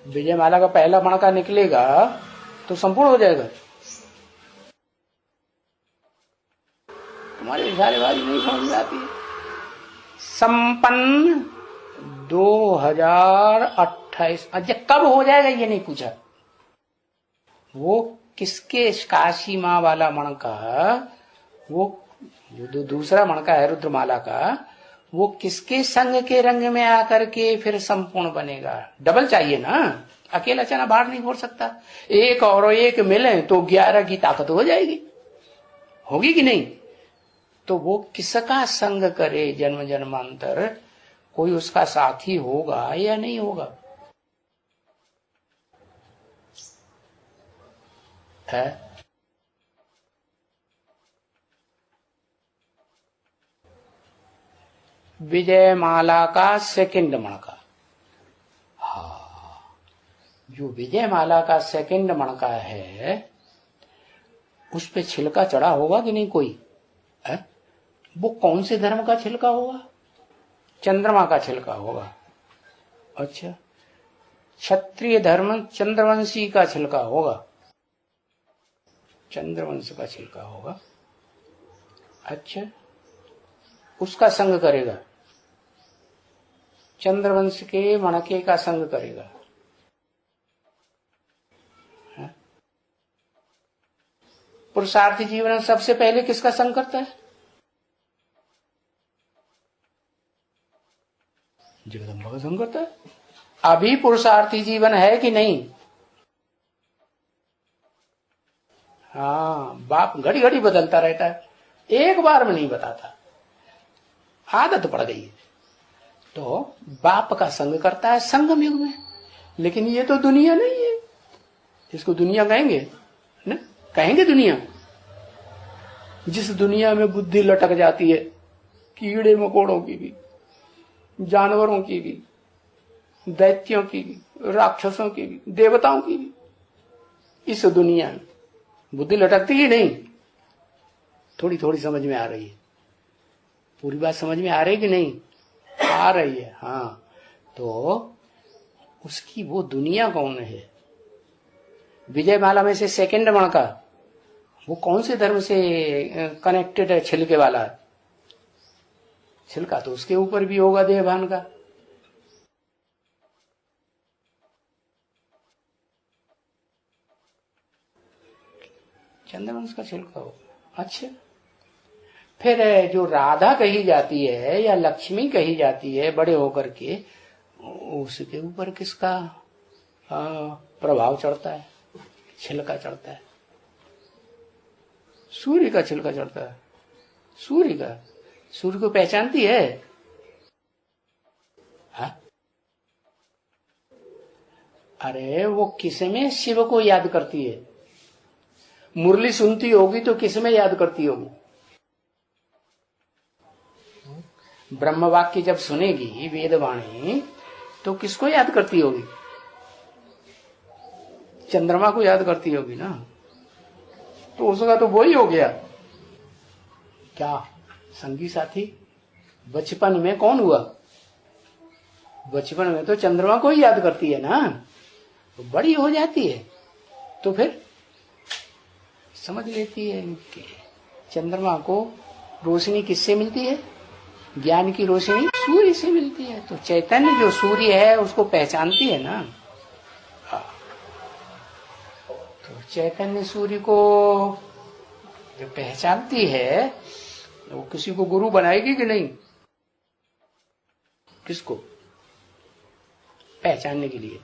विजयमाला का पहला मणका निकलेगा तो संपूर्ण हो जाएगा। तुम्हारी इशारेबाजी नहीं समझ में आती। संपन्न 2028। अच्छा, कब हो जाएगा ये नहीं पूछा। वो किसके? काशी मां वाला मणका, वो जो दूसरा मणका है रुद्रमाला का, वो किसके संग के रंग में आकर के फिर संपूर्ण बनेगा? डबल चाहिए ना, अकेला चना बाहर नहीं फोड़ सकता। एक और एक मिले तो 11 की ताकत हो जाएगी, होगी कि नहीं? तो वो किसका संग करे जन्म जन्मांतर? कोई उसका साथी होगा या नहीं होगा? है विजयमाला का सेकंड मणका। हाँ, जो विजयमाला का सेकंड मणका है उस पे छिलका चढ़ा होगा कि नहीं कोई? है? वो कौन से धर्म का छिलका होगा? चंद्रमा का छिलका होगा। अच्छा, क्षत्रिय धर्म चंद्रवंशी का छिलका होगा, चंद्रवंश का छिलका होगा। अच्छा, उसका संग करेगा, चंद्रवंश के मणके का संग करेगा। पुरुषार्थी जीवन सबसे पहले किसका संग करता है? जगदम्बा का संग करता है। अभी पुरुषार्थी जीवन है कि नहीं? हाँ, बाप घड़ी घड़ी बदलता रहता है, एक बार में नहीं बताता, आदत पड़ गई है। तो बाप का संग करता है संगम युग में। लेकिन ये तो दुनिया नहीं है, इसको दुनिया कहेंगे ना, कहेंगे दुनिया। जिस दुनिया में बुद्धि लटक जाती है, कीड़े मकोड़ों की भी, जानवरों की भी, दैत्यों की भी, राक्षसों की भी, देवताओं की भी, इस दुनिया में बुद्धि लटकती ही नहीं। थोड़ी थोड़ी समझ में आ रही है, पूरी बात समझ में आ रही कि नहीं आ रही है? हाँ, तो उसकी वो दुनिया कौन है? विजय माला में से सेकंड मणका, वो कौन से धर्म से कनेक्टेड है? छिलके वाला छिलका तो उसके ऊपर भी होगा देहभान का। चंद्रवंश का छिलका होगा। अच्छा, फिर जो राधा कही जाती है या लक्ष्मी कही जाती है बड़े होकर के, उसके ऊपर किसका प्रभाव चढ़ता है? छिलका चढ़ता है, सूर्य का छिलका चढ़ता है। सूर्य का, सूर्य को पहचानती है? हा? अरे वो किसमें शिव को याद करती है? मुरली सुनती होगी तो किसमें याद करती होगी? ब्रह्म वाक्य जब सुनेगी वेदवाणी तो किसको याद करती होगी? चंद्रमा को याद करती होगी ना। तो उसका तो वही हो गया क्या संगी साथी। बचपन में कौन हुआ? बचपन में तो चंद्रमा को ही याद करती है ना। तो बड़ी हो जाती है तो फिर समझ लेती है कि चंद्रमा को रोशनी किससे मिलती है? ज्ञान की रोशनी सूर्य से मिलती है। तो चैतन्य जो सूर्य है उसको पहचानती है ना। तो चैतन्य सूर्य को जो पहचानती है वो किसी को गुरु बनाएगी कि नहीं? किसको पहचानने के लिए?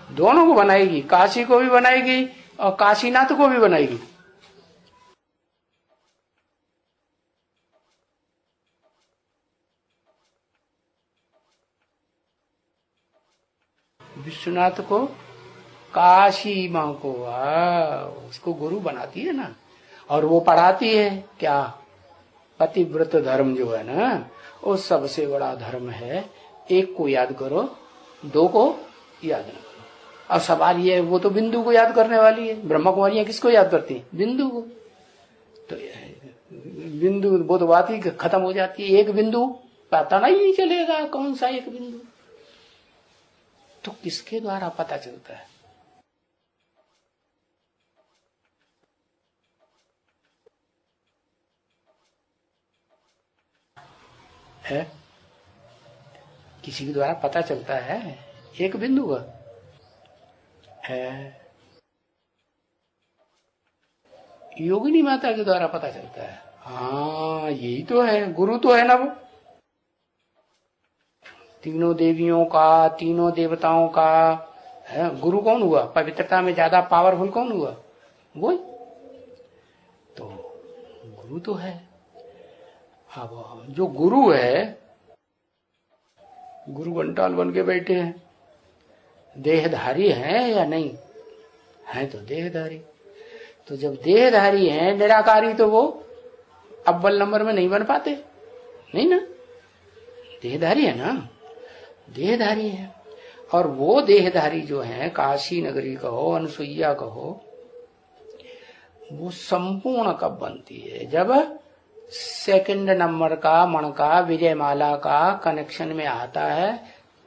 दोनों को बनाएगी, काशी को भी बनाएगी और काशीनाथ को भी बनाएगी। विश्वनाथ को, काशी माँ को उसको गुरु बनाती है ना। और वो पढ़ाती है क्या? पतिव्रत धर्म जो है ना वो सबसे बड़ा धर्म है। एक को याद करो, दो को याद न करो। अब सवाल ये है, वो तो बिंदु को याद करने वाली है। ब्रह्मा कुमारियां किसको याद करती हैं? बिंदु को। तो बिंदु वो तो बात ही खत्म हो जाती है। एक बिंदु पता नहीं चलेगा कौन सा एक बिंदु। तो किसके द्वारा पता चलता है? किसी के द्वारा पता चलता है एक बिंदु का है? योगिनी माता के द्वारा पता चलता है। हाँ यही तो है, गुरु तो है ना वो। तीनों देवियों का, तीनों देवताओं का है गुरु कौन हुआ? पवित्रता में ज्यादा पावरफुल कौन हुआ? वो। तो गुरु तो है। अब जो गुरु है, गुरु घंटाल बन के बैठे हैं, देहधारी हैं या नहीं? है तो देहधारी। तो जब देहधारी हैं, निराकारी, तो वो अव्वल नंबर में नहीं बन पाते, नहीं ना। देहधारी है ना, देहधारी है। और वो देहधारी जो है, काशी नगरी कहो, अनसुईया कहो, वो संपूर्ण कब बनती है? जब सेकंड नंबर का मणका विजयमाला का कनेक्शन में आता है,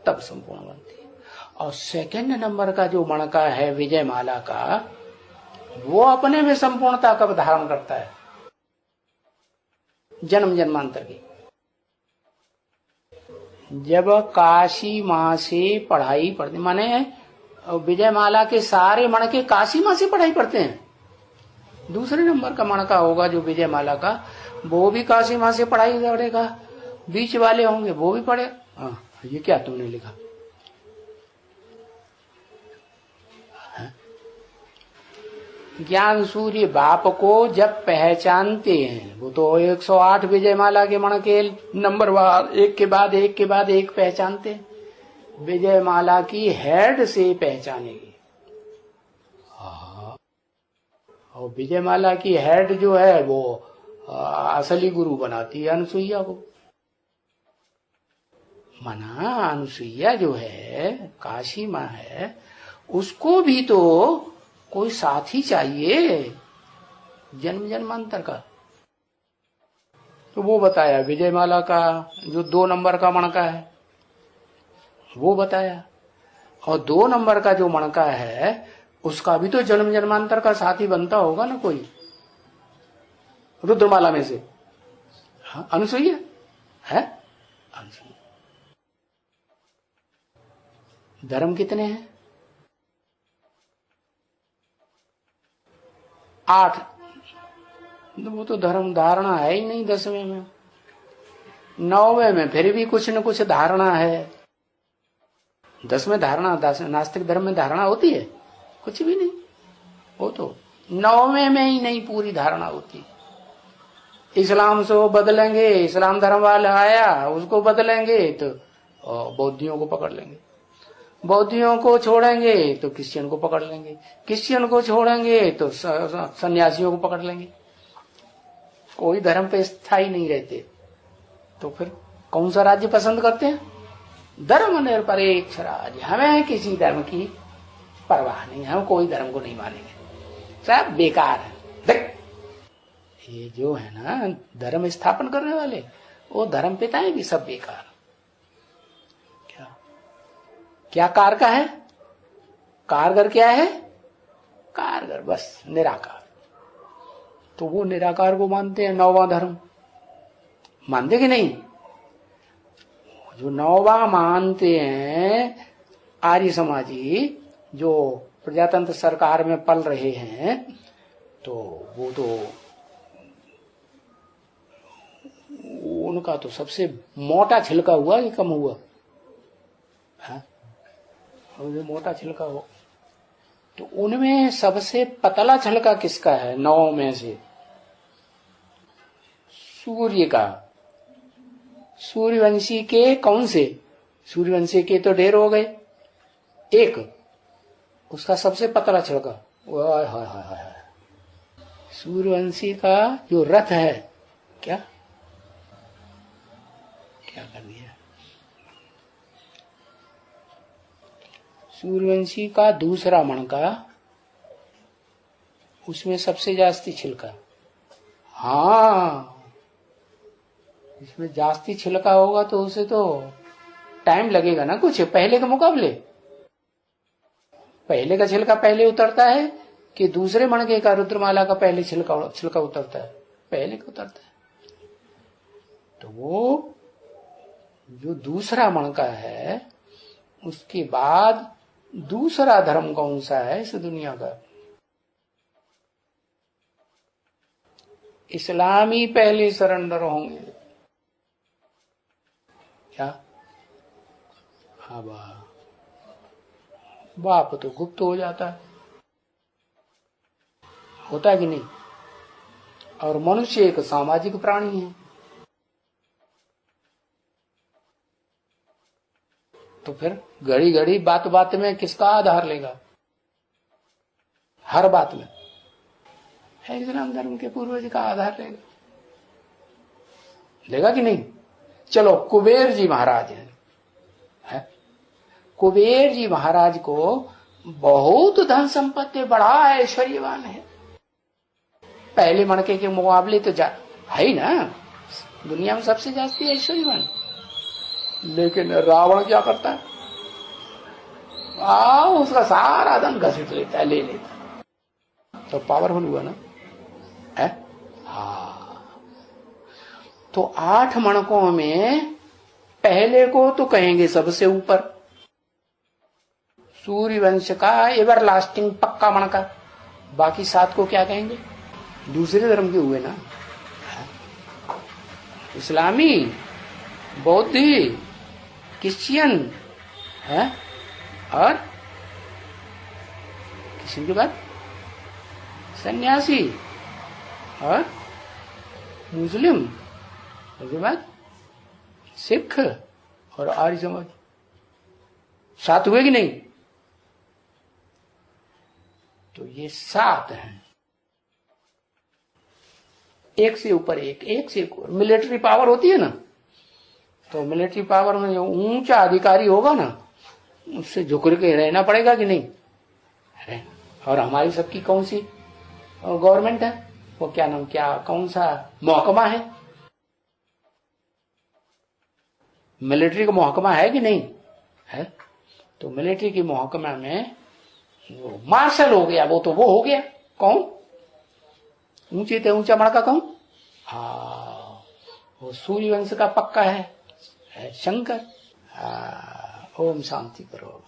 तब संपूर्ण बनती है। और सेकंड नंबर का जो मणका है विजयमाला का, वो अपने में संपूर्णता कब धारण करता है? जन्म जन्मांतर की। जब काशी माँ से पढ़ाई पढ़ते, माने विजयमाला के सारे मणके काशी माँ से पढ़ाई पढ़ते हैं। दूसरे नंबर का मणका होगा जो विजयमाला का, वो भी काशी माँ से पढ़ाई पढ़ेगा। बीच वाले होंगे वो भी पढ़े। हाँ, ये क्या तुमने लिखा? ज्ञान सूर्य बाप को जब पहचानते हैं, वो तो 108 विजयमाला के मण के नंबरवार एक के बाद एक के बाद एक पहचानते हैं। विजयमाला की हेड से पहचानेगी। और विजयमाला की हेड जो है वो असली गुरु बनाती है अनुसुईया को। मना अनुसुईया जो है, काशी माँ है, उसको भी तो कोई साथी चाहिए जन्म जन्मांतर का। तो वो बताया विजयमाला का जो 2 नंबर का मणका है वो बताया, और 2 नंबर का जो मणका है उसका भी तो जन्म जन्मांतर का साथी बनता होगा ना कोई, रुद्रमाला में से। हाँ, अनुसुईया है। अनुसुईया। धर्म कितने हैं? 8। वो तो धर्म धारणा है ही नहीं 10वें में। 9वें में फिर भी कुछ न कुछ धारणा है। 10वें धारणा, नास्तिक धर्म में धारणा होती है? कुछ भी नहीं। वो तो 9वें में ही नहीं पूरी धारणा होती। इस्लाम से वो बदलेंगे, इस्लाम धर्म वाला आया उसको बदलेंगे तो बौद्धियों को पकड़ लेंगे, बौद्धियों को छोड़ेंगे तो क्रिश्चियन को पकड़ लेंगे, क्रिश्चियन को छोड़ेंगे तो सन्यासियों को पकड़ लेंगे। कोई धर्म पे स्थायी नहीं रहते। तो फिर कौन सा राज्य पसंद करते हैं? धर्मनिरपेक्ष राज्य। हमें किसी धर्म की परवाह नहीं, हम कोई धर्म को नहीं मानेंगे, सब बेकार है। देख, ये जो है ना धर्म स्थापन करने वाले, वो धर्म पिताएं भी सब बेकार। क्या कार का है? कारगर क्या है? कारगर बस निराकार। तो वो निराकार को मानते हैं 9वां धर्म। मानते कि नहीं? जो 9वां मानते हैं आर्य समाजी, जो प्रजातंत्र सरकार में पल रहे हैं, तो वो तो उनका तो सबसे मोटा छिलका हुआ कि कम हुआ? हाँ? जो मोटा छिलका हो, तो उनमें सबसे पतला छिलका किसका है 9 में से? सूर्य का। सूर्यवंशी के कौन से? सूर्यवंशी के तो ढेर हो गए, एक उसका सबसे पतला छिलका। हाय हाय हाय हाय, सूर्यवंशी का जो रथ है, क्या क्या कर दिया? सूर्यवंशी का दूसरा मणका, उसमें सबसे जास्ती छिलका। हाँ, इसमें जास्ती छिलका होगा तो उसे तो टाइम लगेगा ना कुछ, पहले के मुकाबले। पहले का छिलका पहले उतरता है कि दूसरे मणके का, रुद्रमाला का पहले छिलका उतरता है? पहले का उतरता है। तो वो जो दूसरा मणका है, उसके बाद दूसरा धर्म कौन सा है इस दुनिया का? इस्लामी पहले सरेंडर होंगे। क्या? हाँ, बाप तो गुप्त हो जाता है, होता कि नहीं? और मनुष्य एक सामाजिक प्राणी है, तो फिर घड़ी घड़ी बात बात में किसका आधार लेगा? हर बात में है इस्लाम धर्म के पूर्वज का आधार लेगा कि नहीं? चलो, कुबेर जी महाराज है, कुबेर जी महाराज को बहुत धन संपत्ति, बड़ा ऐश्वर्यवान है, पहले मणके के मुकाबले तो है ही ना, दुनिया में सबसे जास्ती ऐश्वर्यवान। लेकिन रावण क्या करता है? उसका सारा धन घसीट लेता है, ले लेता है। तो पावरफुल हुआ ना है? हाँ। तो 8 मणकों में पहले को तो कहेंगे सबसे ऊपर, सूर्यवंश का एवर लास्टिंग पक्का मणका। बाकी 7 को क्या कहेंगे? दूसरे धर्म के हुए ना, इस्लामी, बौद्धि, क्रिश्चियन है, और क्रिश्चियन के बाद सन्यासी और मुस्लिम, उसके बाद सिख और आर्य समाज, 7 हुए कि नहीं? तो ये 7 हैं, एक से ऊपर एक से ऊपर। मिलिट्री पावर होती है ना, तो मिलिट्री पावर में जो ऊंचा अधिकारी होगा ना, उससे झुक के रहना पड़ेगा कि नहीं? है। और हमारी सबकी कौन सी गवर्नमेंट है? वो क्या नाम, क्या कौन सा महकमा है? मिलिट्री का महकमा है कि नहीं है? तो मिलिट्री की महकमा में वो मार्शल हो गया, वो तो वो हो गया कौन? ऊंचे थे ऊंचा मड़का कौन? हाँ, वो सूर्यवंश का पक्का है शंकर। ओम शांति करो।